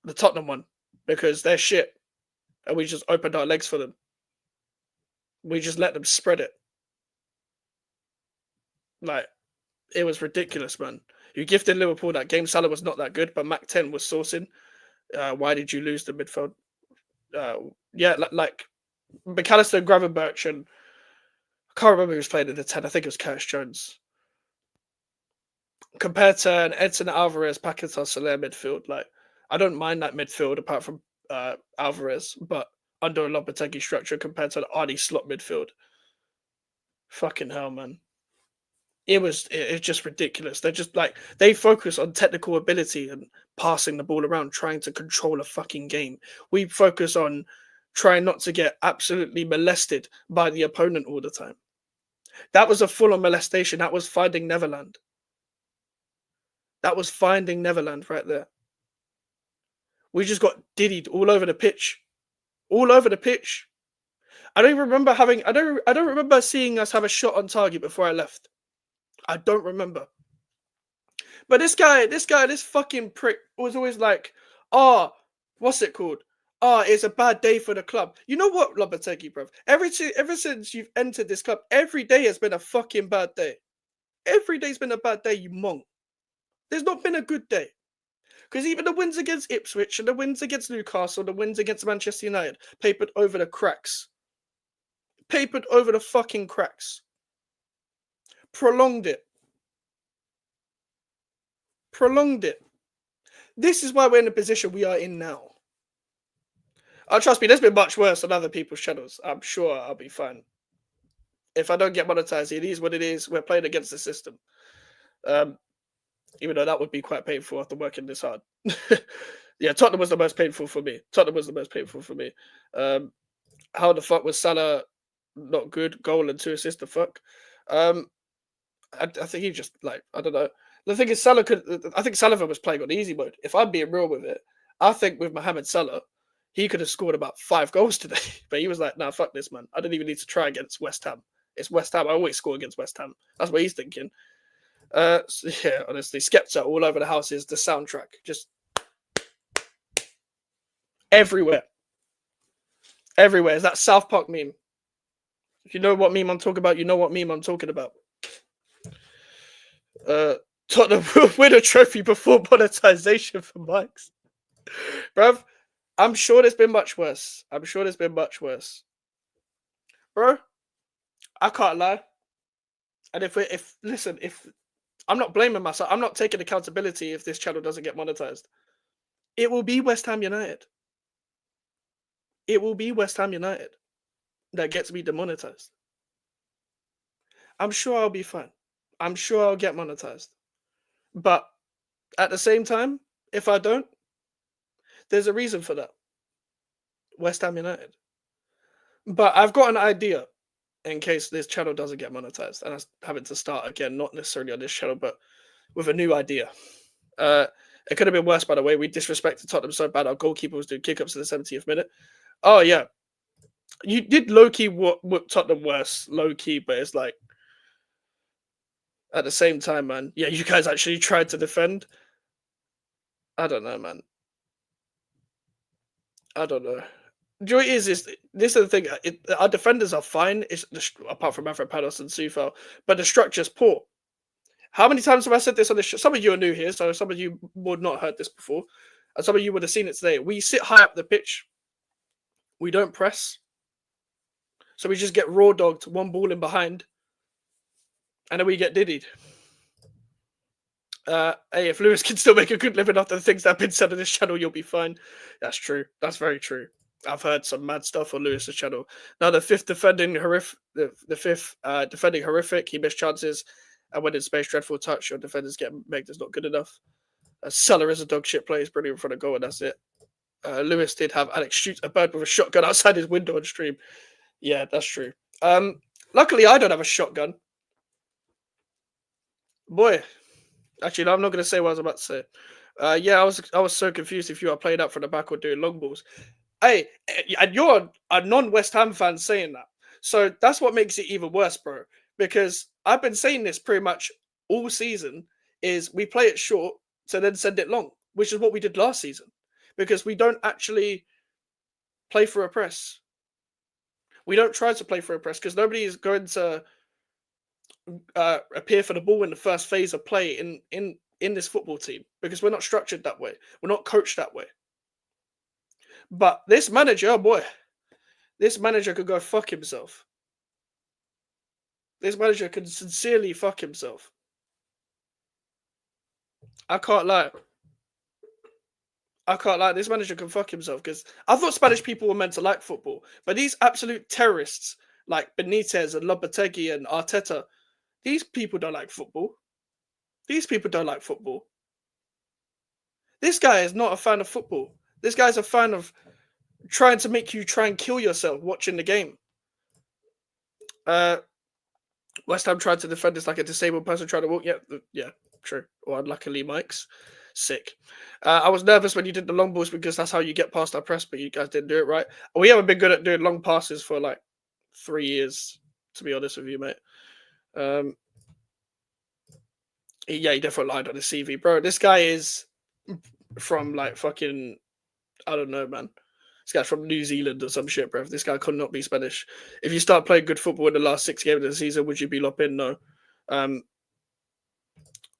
The Tottenham one. Because they're shit. And we just opened our legs for them. We just let them spread it. Like, it was ridiculous, man. You gifted Liverpool that game. Salah was not that good, but Mac 10 was sourcing. Why did you lose the midfield? Yeah, like McAllister, Gravenberch, and I can't remember who was playing in the 10. I think it was Curtis Jones. Compared to an Edson Alvarez, Paquetá, Soler midfield, like I don't mind that midfield apart from Alvarez, but under a Lopetegui structure compared to the Arnie slot midfield, fucking hell, man. It's just ridiculous. They're just like they focus on technical ability and passing the ball around, trying to control a fucking game. We focus on trying not to get absolutely molested by the opponent all the time. That was a full-on molestation. That was Finding Neverland. That was Finding Neverland right there. We just got diddied all over the pitch, all over the pitch. I don't remember having. I don't remember seeing us have a shot on target before I left. I don't remember. But this fucking prick was always like, "Oh, what's it called? Oh, it's a bad day for the club." You know what, Lopetegui, bruv? Ever since you've entered this club, every day has been a fucking bad day. Every day's been a bad day, you monk. There's not been a good day. Because even the wins against Ipswich and the wins against Newcastle, the wins against Manchester United, papered over the cracks. Papered over the fucking cracks. Prolonged it. Prolonged it. This is why we're in the position we are in now. Trust me, there's been much worse on other people's channels. I'm sure I'll be fine. If I don't get monetized, it is what it is. We're playing against the system. Even though that would be quite painful after working this hard. Yeah, Tottenham was the most painful for me. How the fuck was Salah not good? Goal and 2 assists, the fuck? I think he just, like, I don't know. The thing is, I think Salah was playing on easy mode. If I'm being real with it, I think with Mohamed Salah, he could have scored about 5 goals today. But he was like, nah, fuck this, man. I don't even need to try against West Ham. It's West Ham. I always score against West Ham. That's what he's thinking. So yeah, honestly, Skepta all over the house is the soundtrack. Just everywhere. Everywhere. Is that South Park meme? If you know what meme I'm talking about, you know what meme I'm talking about. Tottenham will win a trophy before monetization for Mike's. Bruv, I'm sure there's been much worse. Bro, I can't lie. And if I'm not blaming myself, I'm not taking accountability if this channel doesn't get monetized. It will be West Ham United. It will be West Ham United that gets me demonetized. I'm sure I'll be fine. I'm sure I'll get monetized. But at the same time, if I don't, there's a reason for that. West Ham United. But I've got an idea in case this channel doesn't get monetized and I'm having to start again, not necessarily on this channel, but with a new idea. It could have been worse, by the way. We disrespected Tottenham so bad. Our goalkeeper was doing kick-ups in the 70th minute. Oh, yeah. You did low-key whoop Tottenham worse, low-key, but it's like, at the same time, man, yeah, you guys actually tried to defend. I don't know, man. I don't know. The joy is this is the thing. Our defenders are fine, apart from Mavropanos and Sufal, but the structure's poor. How many times have I said this on this show? Some of you are new here, so some of you would not heard this before, and some of you would have seen it today. We sit high up the pitch. We don't press. So we just get raw dogged, one ball in behind, and then we get diddied. Hey, if Lewis can still make a good living after the things that have been said on this channel, you'll be fine. That's true. That's very true. I've heard some mad stuff on Lewis's channel. Now the fifth defending horrific. Defending horrific. He missed chances, and when in space, dreadful touch. Your defenders get megged is not good enough. Salah is a dog shit play. He's brilliant in front of goal, and that's it. Lewis did have Alex shoot a bird with a shotgun outside his window on stream. Yeah, that's true. Luckily, I don't have a shotgun. Boy, actually, no, I'm not going to say what I was about to say. Yeah, I was so confused if you are playing up from the back or doing long balls. Hey, and you're a non-West Ham fan saying that. So that's what makes it even worse, bro. Because I've been saying this pretty much all season, is we play it short to then send it long, which is what we did last season. Because we don't actually play for a press. We don't try to play for a press because nobody is going to appear for the ball in the first phase of play in this football team because we're not structured that way. We're not coached that way. But this manager, oh boy, this manager could go fuck himself. This manager can sincerely fuck himself. I can't lie. I can't lie. This manager can fuck himself because I thought Spanish people were meant to like football, but these absolute terrorists like Benitez and Lopetegui and Arteta, these people don't like football. These people don't like football. This guy is not a fan of football. This guy's a fan of trying to make you try and kill yourself watching the game. West Ham tried to defend this like a disabled person trying to walk. Yeah, true. Or unluckily, Mike's sick. I was nervous when you did the long balls because that's how you get past our press, but you guys didn't do it right. We haven't been good at doing long passes for like 3 years, to be honest with you, mate. He definitely lied on his CV, bro. This guy is from like fucking, I don't know, man. This guy's from New Zealand or some shit, bro. This guy could not be Spanish. If you start playing good football in the last 6 games of the season, would you be locked in? No.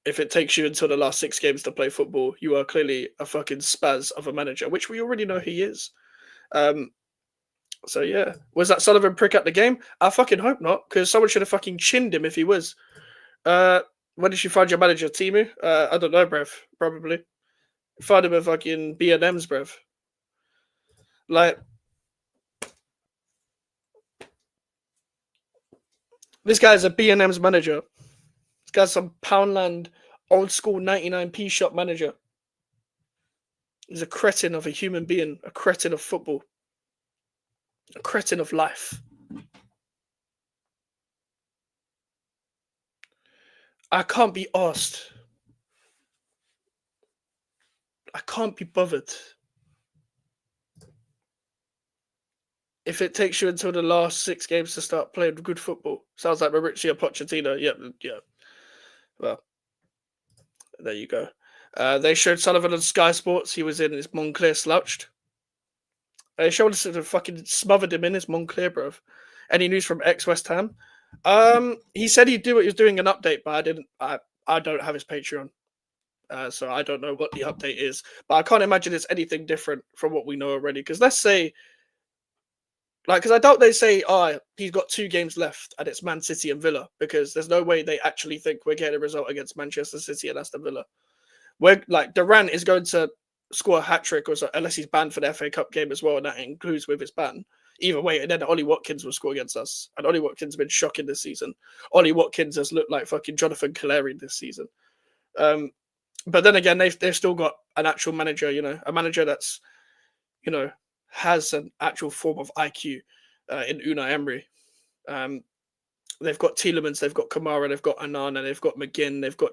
If it takes you until the last 6 games to play football, you are clearly a fucking spaz of a manager, which we already know he is. So yeah, was that Sullivan prick at the game? I fucking hope not, because someone should have fucking chinned him if he was. When did you find your manager, Timu? I don't know, bruv. Probably find him at fucking B&M's, bruv. Like, this guy's a B&M's manager. This guy's some Poundland old school 99p shop manager. He's a cretin of a human being, a cretin of football, a cretin of life. I can't be asked. I can't be bothered. If it takes you until the last 6 games to start playing good football, sounds like Mauricio Pochettino. Yeah. Well, there you go. They showed Sullivan on Sky Sports. He was in his Moncler slouched. They showed us to fucking smothered him in his Moncler, bro. Any news from ex West Ham? He said he'd do it. He was doing an update, but I didn't. I don't have his Patreon, so I don't know what the update is. But I can't imagine it's anything different from what we know already. Because let's say, like, because I doubt they say, oh, he's got 2 games left and it's Man City and Villa, because there's no way they actually think we're getting a result against Manchester City and Aston Villa. We're like, Durant is going to score a hat trick or so, unless he's banned for the FA Cup game as well, and that includes with his ban. Either way, and then Ollie Watkins will score against us. And Ollie Watkins has been shocking this season. Ollie Watkins has looked like fucking Jonathan Calleri this season. But then again, they've still got an actual manager, a manager that's, has an actual form of IQ in Unai Emery. They've got Tielemans, they've got Kamara, they've got Anana, they've got McGinn, they've got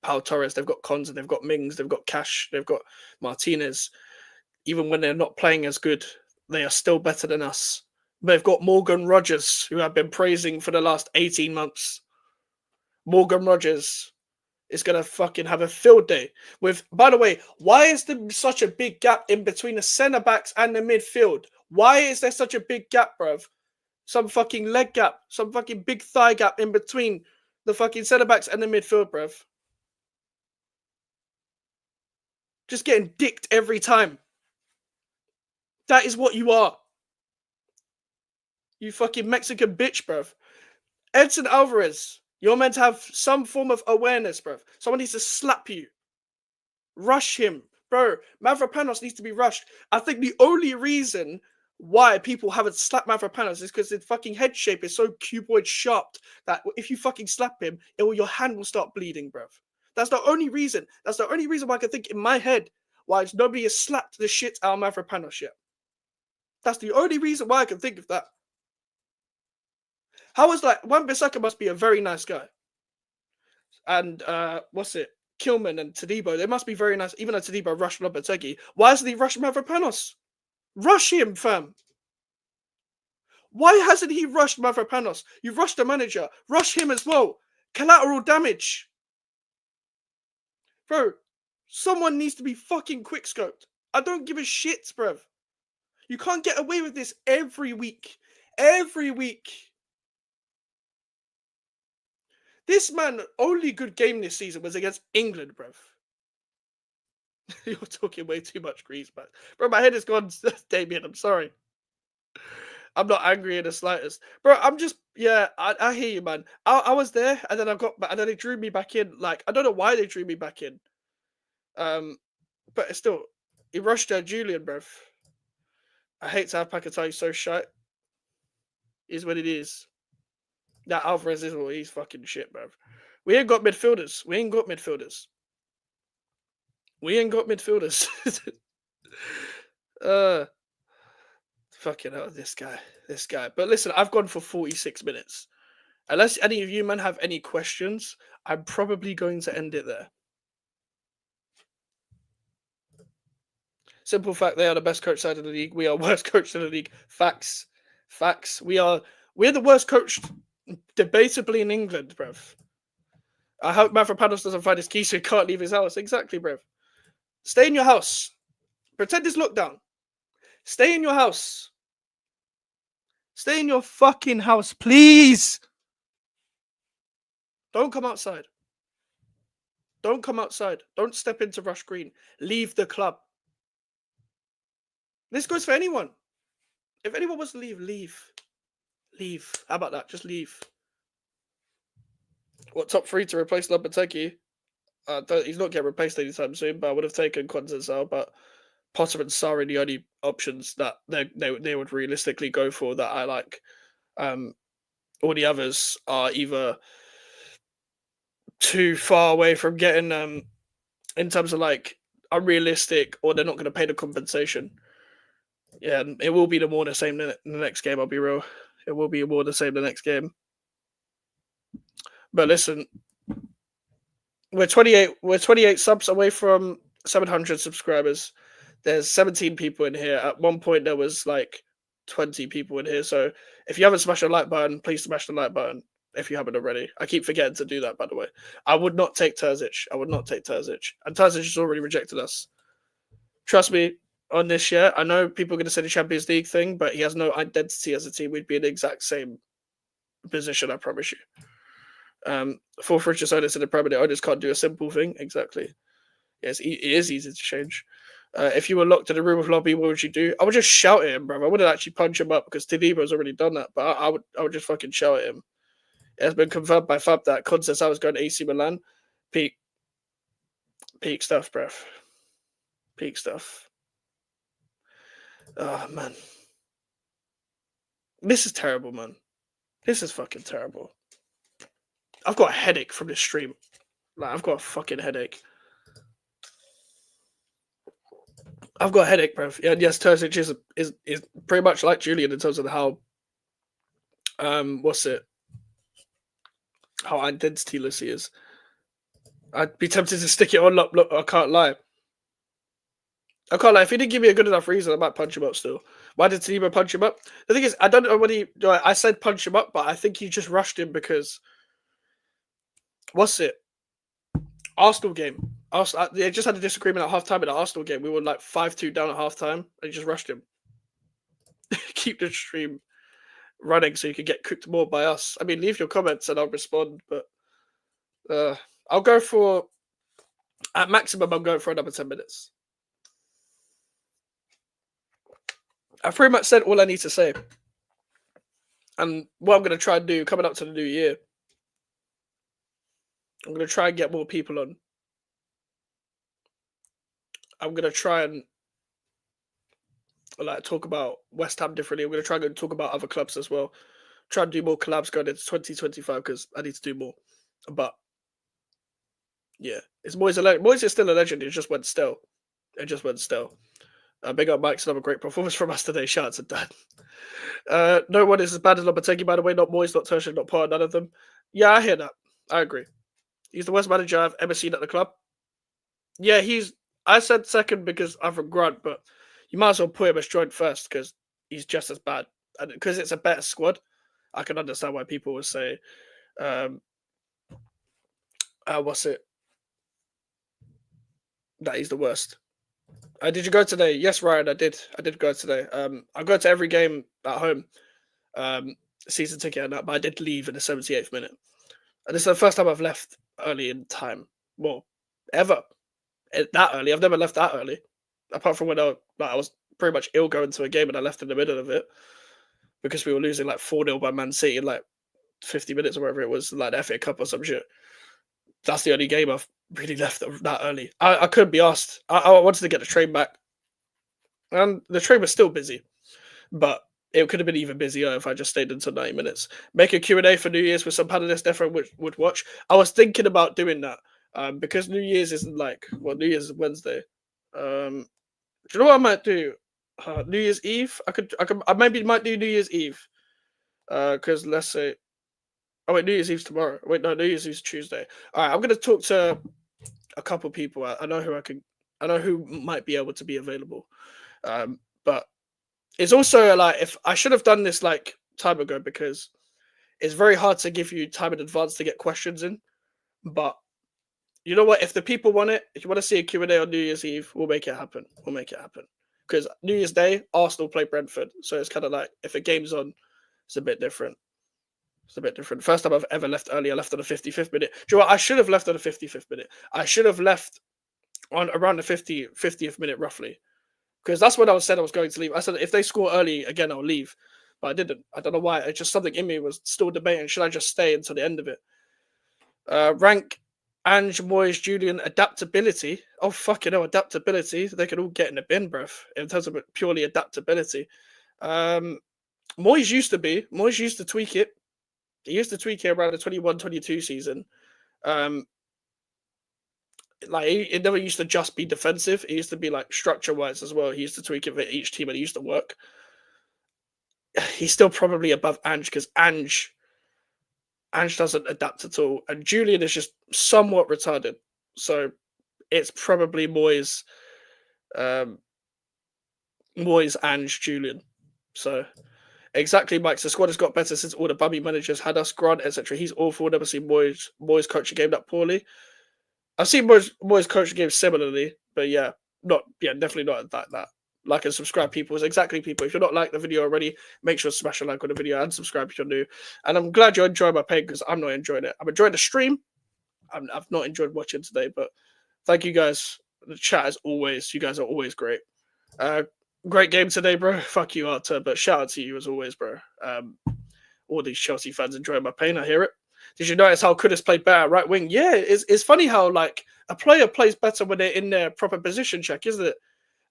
Pau Torres, they've got Konza, they've got Mings, they've got Cash, they've got Martinez. Even when they're not playing as good, they are still better than us. They've got Morgan Rogers, who I've been praising for the last 18 months. Morgan Rogers is going to fucking have a field day. By the way, why is there such a big gap in between the centre-backs and the midfield? Why is there such a big gap, bruv? Some fucking leg gap, some fucking big thigh gap in between the fucking centre-backs and the midfield, bruv. Just getting dicked every time. That is what you are. You fucking Mexican bitch, bruv. Edson Alvarez, you're meant to have some form of awareness, bruv. Someone needs to slap you. Rush him. Bro, Mavropanos needs to be rushed. I think the only reason why people haven't slapped Mavropanos is because his fucking head shape is so cuboid sharp that if you fucking slap him, your hand will start bleeding, bruv. That's the only reason. That's the only reason why I can think in my head why nobody has slapped the shit out of Mavropanos yet. That's the only reason why I can think of that. How is that? Wan-Bissaka must be a very nice guy. And Kilman and Tadibo, they must be very nice. Even though Tadibo rushed Lopetegui, why hasn't he rushed Mavropanos? Rush him, fam. Why hasn't he rushed Mavropanos? You've rushed the manager. Rush him as well. Collateral damage. Bro, someone needs to be fucking quickscoped. I don't give a shit, bruv. You can't get away with this every week. Every week. This man, only good game this season was against England, bruv. You're talking way too much grease, man. Bro, my head is gone, Damien. I'm sorry. I'm not angry in the slightest. Bro, I'm just, yeah, I hear you, man. I was there, and then and then they drew me back in. Like, I don't know why they drew me back in. But it's still, he rushed Julian, bruv. I hate to have Pakatay so shite. Is what it is. That Alvarez is what he's fucking shit, bruv. We ain't got midfielders. We ain't got midfielders. We ain't got midfielders. uh, fucking hell, this guy. But listen, I've gone for 46 minutes. Unless any of you men have any questions, I'm probably going to end it there. Simple fact, they are the best coach side in the league. We are worst coach in the league. Facts. We're the worst coached debatably in England, bruv. I hope Mavropanos doesn't find his keys so he can't leave his house. Exactly, bruv. Stay in your house. Pretend it's lockdown. Stay in your house. Stay in your fucking house, please. Don't come outside. Don't come outside. Don't step into Rush Green. Leave the club. This goes for anyone. If anyone wants to leave, leave. Leave. How about that? Just leave. What, top 3 to replace Lopetegui? He's not getting replaced anytime soon, but I would have taken Conceição, but Potter and Sarr are the only options that they would realistically go for that I like. All the others are either too far away from getting in terms of like unrealistic, or they're not going to pay the compensation. Yeah, it will be more the same in the next game. I'll be real. It will be more the same the next game. But listen, we're 28 subs away from 700 subscribers. There's 17 people in here. At one point, there was like 20 people in here. So if you haven't smashed the like button, please smash the like button if you haven't already. I keep forgetting to do that, by the way. I would not take Terzic. And Terzic has already rejected us. Trust me on this year. I know people are going to say the Champions League thing, but he has no identity as a team. We'd be in the exact same position, I promise you. Fourth richest owners in the Premier League. I just can't do a simple thing. Exactly. Yes, it is easy to change. If you were locked in a room with Lobby, what would you do? I would just shout at him, bro. I wouldn't actually punch him up because Tadebo's already done that. But I would just fucking shout at him. It has been confirmed by Fab that Conceição was going to AC Milan. Peak stuff, bruv. Peak stuff. Oh, man. This is terrible, man. This is fucking terrible. I've got a headache from this stream. Like, I've got a fucking headache. I've got a headache, bruv. Yeah, yes, Terzic is pretty much like Julian in terms of how how identityless he is. I'd be tempted to stick it on. Look, I can't lie. If he didn't give me a good enough reason, I might punch him up still. Why did Tadebo punch him up? The thing is, I don't know what I said punch him up, but I think he just rushed him because Arsenal game. They just had a disagreement at halftime in the Arsenal game. We were like 5-2 down at halftime, and he just rushed him. Keep the stream running so you can get cooked more by us. I mean, leave your comments and I'll respond, but I'll go for, at maximum, I'm going for another 10 minutes. I've pretty much said all I need to say. And what I'm going to try and do coming up to the new year, I'm going to try and get more people on. I'm going to try and like talk about West Ham differently. I'm going to try and talk about other clubs as well. Try and do more collabs going into 2025 because I need to do more. But yeah, Moyes is still a legend. It just went stale. Big up Mike's another great performance from us today. Shout out to Dan. No one is as bad as Lopetegui, by the way. Not Moyes, not Tuchel, not Potter, none of them. Yeah, I hear that. I agree. He's the worst manager I've ever seen at the club. Yeah, I said second because I'm from Grant, but you might as well put him as joint first because he's just as bad. And because it's a better squad, I can understand why people would say, that he's the worst. Did you go today? Yes, Ryan, I did. I did go today. I go to every game at home, season ticket and that, but I did leave in the 78th minute. And this is the first time I've left early in time. Well, ever. that early. I've never left that early, apart from when I was pretty much ill going to a game and I left in the middle of it because we were losing like 4-0 by Man City in like 50 minutes or whatever it was, like the FA Cup or some shit. That's the only game I've really left that early. I couldn't be asked. I wanted to get the train back, and the train was still busy, but it could have been even busier if I just stayed until 90 minutes. Make a Q&A for New Year's with some panelists everyone would watch. I was thinking about doing that because New Year's isn't like, well, New Year's is Wednesday. Do you know what I might do? New Year's Eve? I maybe might do New Year's Eve. Because let's say, oh wait, New Year's Eve's tomorrow. Wait, no, New Year's Eve's Tuesday. All right, I'm gonna talk to a couple people. I know who I know who might be able to be available. But it's also like if I should have done this like time ago because it's very hard to give you time in advance to get questions in. But you know what? If the people want it, if you want to see a Q&A on New Year's Eve, we'll make it happen. We'll make it happen. Because New Year's Day, Arsenal play Brentford. So it's kind of like if a game's on, it's a bit different. It's a bit different. First time I've ever left early, I left on the 55th minute. Do you know what? I should have left on the 55th minute. I should have left on around the 50th minute roughly. Because that's when I said I was going to leave. I said if they score early again, I'll leave. But I didn't. I don't know why. It's just something in me was still debating. Should I just stay until the end of it? Rank Ange, Moyes, Julian, adaptability. Oh, fucking hell, adaptability. They could all get in the bin, bruv, in terms of purely adaptability. Moyes used to tweak it. He used to tweak it around the 21-22 season. Like it never used to just be defensive. It used to be like structure-wise as well. He used to tweak it for each team and it used to work. He's still probably above Ange because Ange doesn't adapt at all. And Julian is just somewhat retarded. So it's probably Moyes, Ange, Julian. So exactly, Mike. The squad has got better since all the bummy managers had us, Grant, etc. He's awful. Never seen Moyes coach a game that poorly. I've seen Moyes coach a game similarly, but definitely not that. Like and subscribe, people. It's exactly, people. If you're not like the video already, make sure to smash a like on the video and subscribe if you're new. And I'm glad you're enjoying my pain because I'm not enjoying it. I'm enjoying the stream. I've not enjoyed watching today, but thank you guys. The chat as always. You guys are always great. Great game today, bro. Fuck you, Arthur. But shout out to you as always, bro. All these Chelsea fans enjoying my pain. I hear it. Did you notice how Kudus played better at right wing? Yeah, it's funny how like a player plays better when they're in their proper position check, isn't it?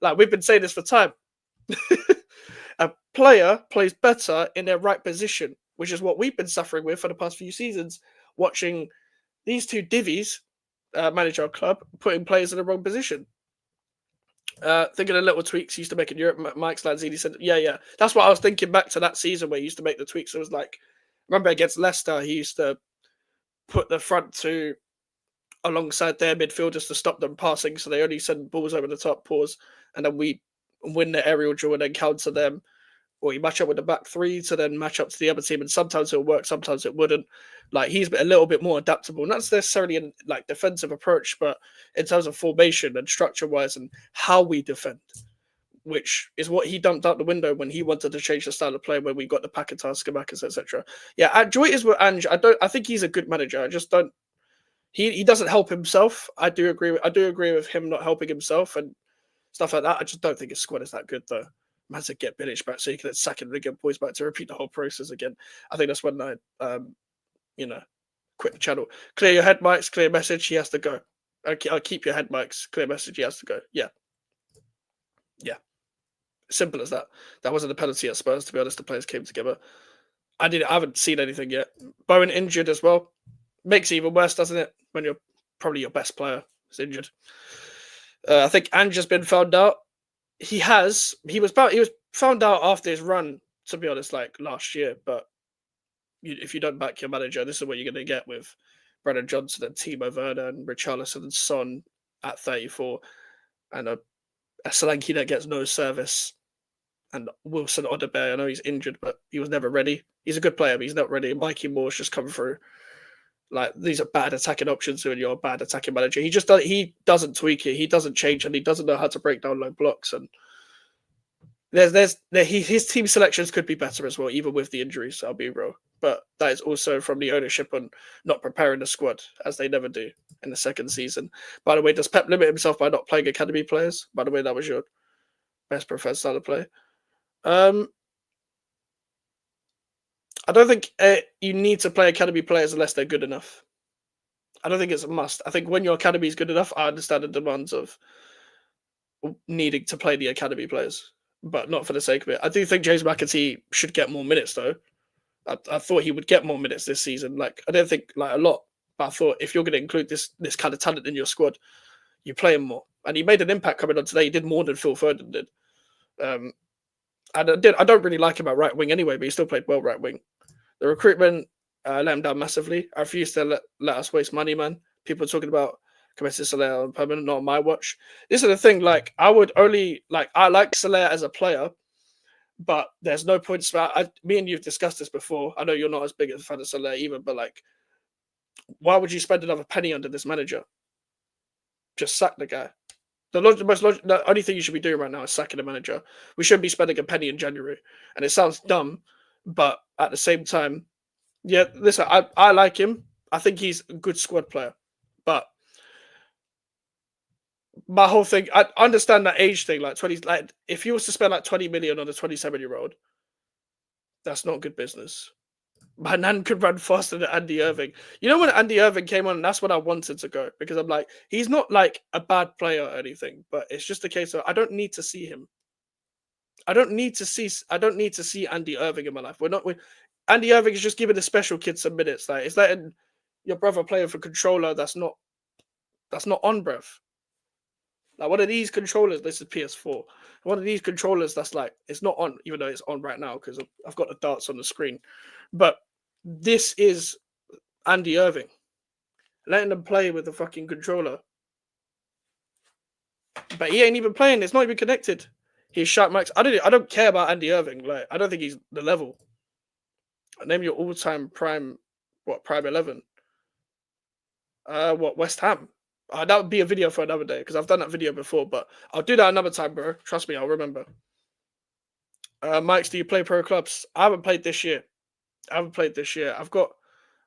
Like we've been saying this for time. A player plays better in their right position, which is what we've been suffering with for the past few seasons, watching these two divvies manage our club, putting players in the wrong position. Thinking of little tweaks he used to make in Europe. Mike Lanzini said, yeah. That's what I was thinking back to that season where he used to make the tweaks. It was like, remember against Leicester, he used to put the front two alongside their midfielders to stop them passing, so they only send balls over the top, pause, and then we win the aerial duel and then counter them. Or you match up with the back three to then match up to the other team, and sometimes it'll work, sometimes it wouldn't. Like he's a little bit more adaptable, not necessarily in like defensive approach, but in terms of formation and structure-wise and how we defend, which is what he dumped out the window when he wanted to change the style of play when we got the Paquetá, Skamacas, etc. Yeah, Joy is with Ange. I think he's a good manager. I just don't. He doesn't help himself. I do agree with him not helping himself and stuff like that. I just don't think his squad is that good though. Man said get Bilic back so you can sack him and get boys back to repeat the whole process again. I think that's when I quit the channel. Clear your head mics, clear message, he has to go. I'll keep your head mics, clear message, he has to go. Yeah. Simple as that. That wasn't a penalty at Spurs, to be honest. The players came together. I haven't seen anything yet. Bowen injured as well. Makes it even worse, doesn't it? When you're probably your best player is injured. I think Ange has been found out. He was found out after his run, to be honest, like last year. But if you don't back your manager, this is what you're going to get with Brennan Johnson and Timo Werner and Richarlison and Son at 34, and a Solanke that gets no service, and Wilson Odobert. I know he's injured, but he was never ready. He's a good player, but he's not ready. Mikey Moore's just come through. Like these are bad attacking options when you're a bad attacking manager. He doesn't tweak it. He doesn't change, and he doesn't know how to break down low blocks. And His team selections could be better as well, even with the injuries. I'll be real, but that is also from the ownership on not preparing the squad as they never do in the second season. By the way, does Pep limit himself by not playing academy players? By the way, that was your best preferred style of play. Um, I don't think you need to play academy players unless they're good enough. I don't think it's a must. I think when your academy is good enough, I understand the demands of needing to play the academy players, but not for the sake of it. I do think James McAtee should get more minutes though. I thought he would get more minutes this season. Like I don't think like a lot, but I thought if you're going to include this kind of talent in your squad, you play him more. And he made an impact coming on today. He did more than Phil Foden did. Um, and I don't really like him at right wing anyway, but he still played well right wing. The recruitment let him down massively. I refuse to let us waste money, man. People are talking about committed Soler on permanent, not on my watch. This is the thing. Like I would only like I like Soler as a player, but there's no points about. Me and you've discussed this before. I know you're not as big a fan of Soler either, but like, why would you spend another penny under this manager? Just sack the guy. The only thing you should be doing right now is sacking the manager. We shouldn't be spending a penny in January. And it sounds dumb, but at the same time, yeah, listen, I like him. I think he's a good squad player. But my whole thing, I understand that age thing, like 20, like if you was to spend like 20 million on a 27-year-old, that's not good business. My nan could run faster than Andy Irving. You know when Andy Irving came on, that's when I wanted to go because I'm like, he's not like a bad player or anything, but it's just a case of I don't need to see him. I don't need to see Andy Irving in my life. Andy Irving is just giving the special kids some minutes. Like it's letting your brother playing for controller that's not on, bruv. Like one of these controllers, this is PS4. One of these controllers that's like it's not on, even though it's on right now because I've got the darts on the screen. But this is Andy Irving letting them play with the fucking controller, but he ain't even playing. It's not even connected. He's shot max. I don't care about Andy Irving. Like I don't think he's the level. Name your all-time prime. What prime 11? What West Ham? That would be a video for another day because I've done that video before. But I'll do that another time, bro. Trust me, I'll remember. Mike's, do you play pro clubs? I haven't played this year. I've got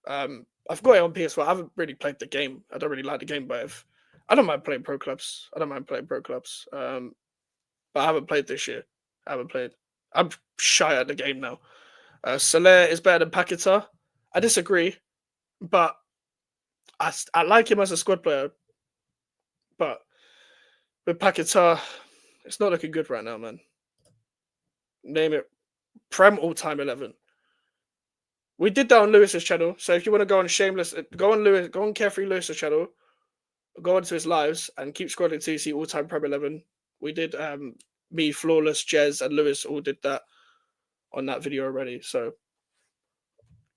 it on PS4. I haven't really played the game. I don't really like the game, but I don't mind playing pro clubs. But I haven't played this year. I haven't played. I'm shy at the game now. Soler is better than Paquetá. I disagree, but I like him as a squad player. But with Paquetá, it's not looking good right now, man. Name it. Prem all-time 11. We did that on Lewis's channel. So if you want to go on Shameless, go on Carefree Lewis's channel, go onto his lives and keep scrolling until you see all-time Prem 11. We did me, Flawless, Jez, and Lewis all did that on that video already. So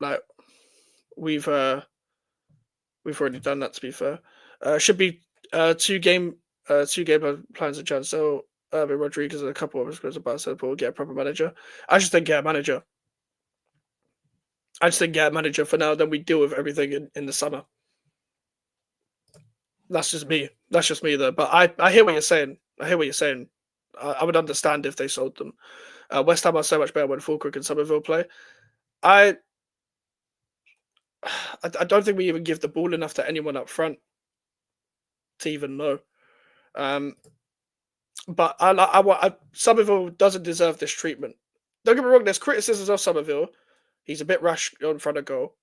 like we've already done that, to be fair. Should be two game plans of chance. So Rodriguez and a couple of us goes about said we'll get a proper manager. I just think get a manager. For now, then we deal with everything in the summer. That's just me. Though. But I hear what you're saying. I would understand if they sold them. West Ham are so much better when Fulkirk and Somerville play. I don't think we even give the ball enough to anyone up front to even know. But Somerville doesn't deserve this treatment. Don't get me wrong. There's criticisms of Somerville. He's a bit rash in front of goal,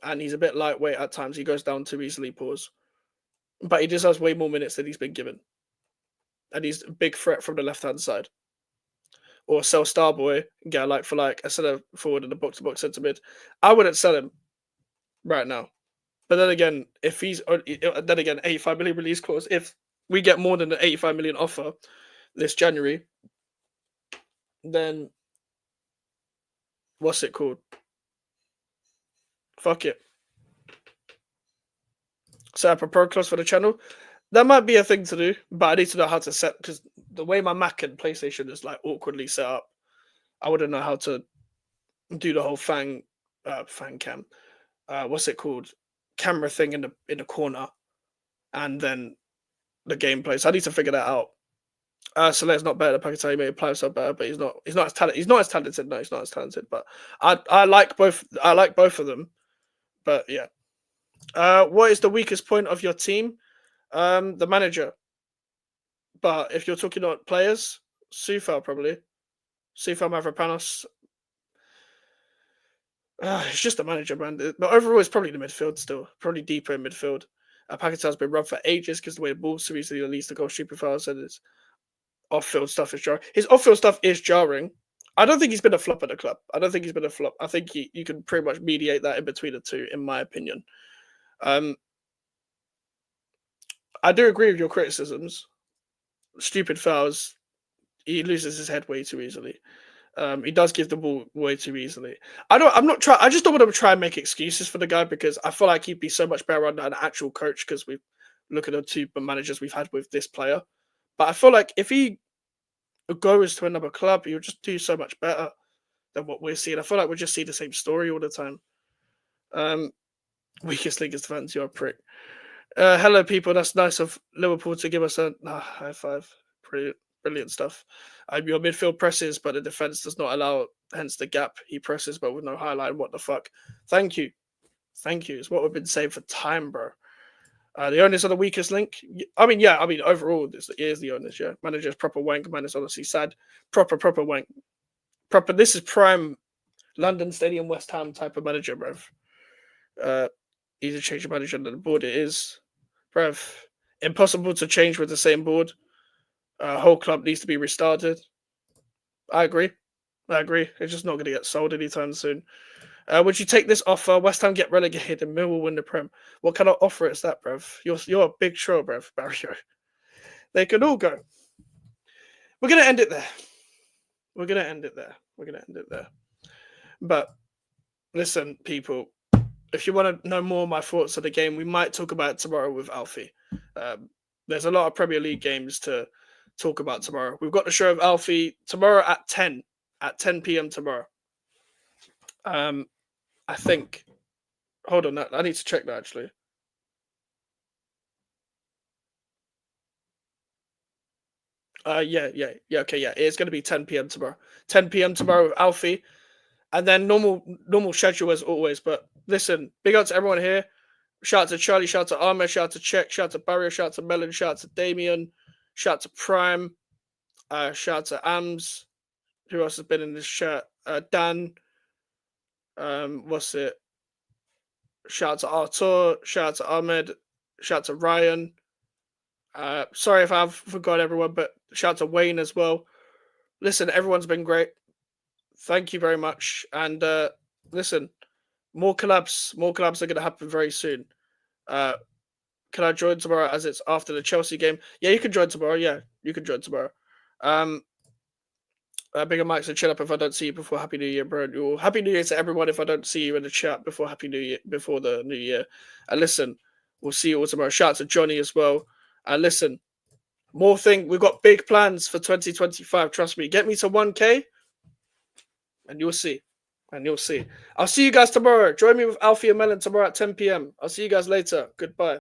and he's a bit lightweight at times. He goes down too easily. Pause. But he deserves way more minutes than he's been given, and he's a big threat from the left-hand side. Or sell Starboy, get a like for like a centre forward in the box-to-box centre mid. I wouldn't sell him right now. But then again, 85 million release clause. If we get more than an 85 million offer this January, then what's it called? Fuck it. Set up a pro clause for the channel. That might be a thing to do, but I need to know how to set because the way my Mac and PlayStation is like awkwardly set up, I wouldn't know how to do the whole fan cam. What's it called? Camera thing in the corner, and then the gameplay. So I need to figure that out. Soler's not better than Pakistan. He may apply himself better, but he's not. He's not as talented. He's not as talented. No, he's not as talented. But I like both. I like both of them. But yeah. What is the weakest point of your team? The manager. But if you're talking about players, Sufal probably. Sufal Mavropanos. It's just the manager, man. But overall, it's probably the midfield still. Probably deeper in midfield. Pakistan's been run for ages because the way the ball's so easily released the goal stupid fouls and his off-field stuff is jarring. His off-field stuff is jarring. I don't think he's been a flop at the club. I don't think he's been a flop. I think you can pretty much mediate that in between the two, in my opinion. I do agree with your criticisms. Stupid fouls. He loses his head way too easily. He does give the ball way too easily. I just don't want to try and make excuses for the guy because I feel like he'd be so much better under an actual coach because we look at the two managers we've had with this player. But I feel like if he goes to another club, he'll just do so much better than what we're seeing. I feel like we just see the same story all the time. Weakest link is fans, you're a prick. Hello, people. That's nice of Liverpool to give us a high five. Brilliant stuff. Your midfield presses, but the defense does not allow, hence the gap. He presses, but with no highlight. What the fuck? Thank you. It's what we've been saying for time, bro. The onus on the weakest link. Overall, it is the onus. Yeah, manager's proper wank. Man, it's honestly sad. Proper wank. Proper. This is prime London Stadium West Ham type of manager, bruv. Easy to change the manager under the board. It is, bruv. Impossible to change with the same board. Whole club needs to be restarted. I agree. It's just not going to get sold anytime soon. Would you take this offer? West Ham get relegated and Millwall win the Prem. What kind of offer is that, bruv? You're a big troll, bruv, Barrio. They could all go. We're going to end it there. But listen, people, if you want to know more of my thoughts of the game, we might talk about it tomorrow with Alfie. There's a lot of Premier League games to talk about tomorrow. We've got the show of Alfie tomorrow at 10 p.m. tomorrow. I think. Hold on, I need to check that actually. It's going to be 10 p.m. tomorrow. 10 p.m. tomorrow with Alfie, and then normal schedule as always. But listen, big up to everyone here. Shout out to Charlie, shout out to Ahmed, shout out to Czech, shout out to Barrio, shout out to Melon, shout out to Damien, shout out to Prime, shout out to Ams. Who else has been in this chat? Dan. What's it? Shout out to Artur, shout out to Ahmed, shout out to Ryan. Sorry if I've forgot everyone, but shout out to Wayne as well. Listen, everyone's been great. Thank you very much. And listen, more collabs are going to happen very soon. Can I join tomorrow as it's after the Chelsea game? Yeah, you can join tomorrow. Bigger Mike said, chill up if I don't see you before Happy New Year, bro. Happy New Year to everyone if I don't see you in the chat before Happy New Year, before the New Year. And listen, we'll see you all tomorrow. Shout out to Johnny as well. And listen, we've got big plans for 2025. Trust me. Get me to 1K and you'll see. I'll see you guys tomorrow. Join me with Alfie and Melon tomorrow at 10 p.m. I'll see you guys later. Goodbye.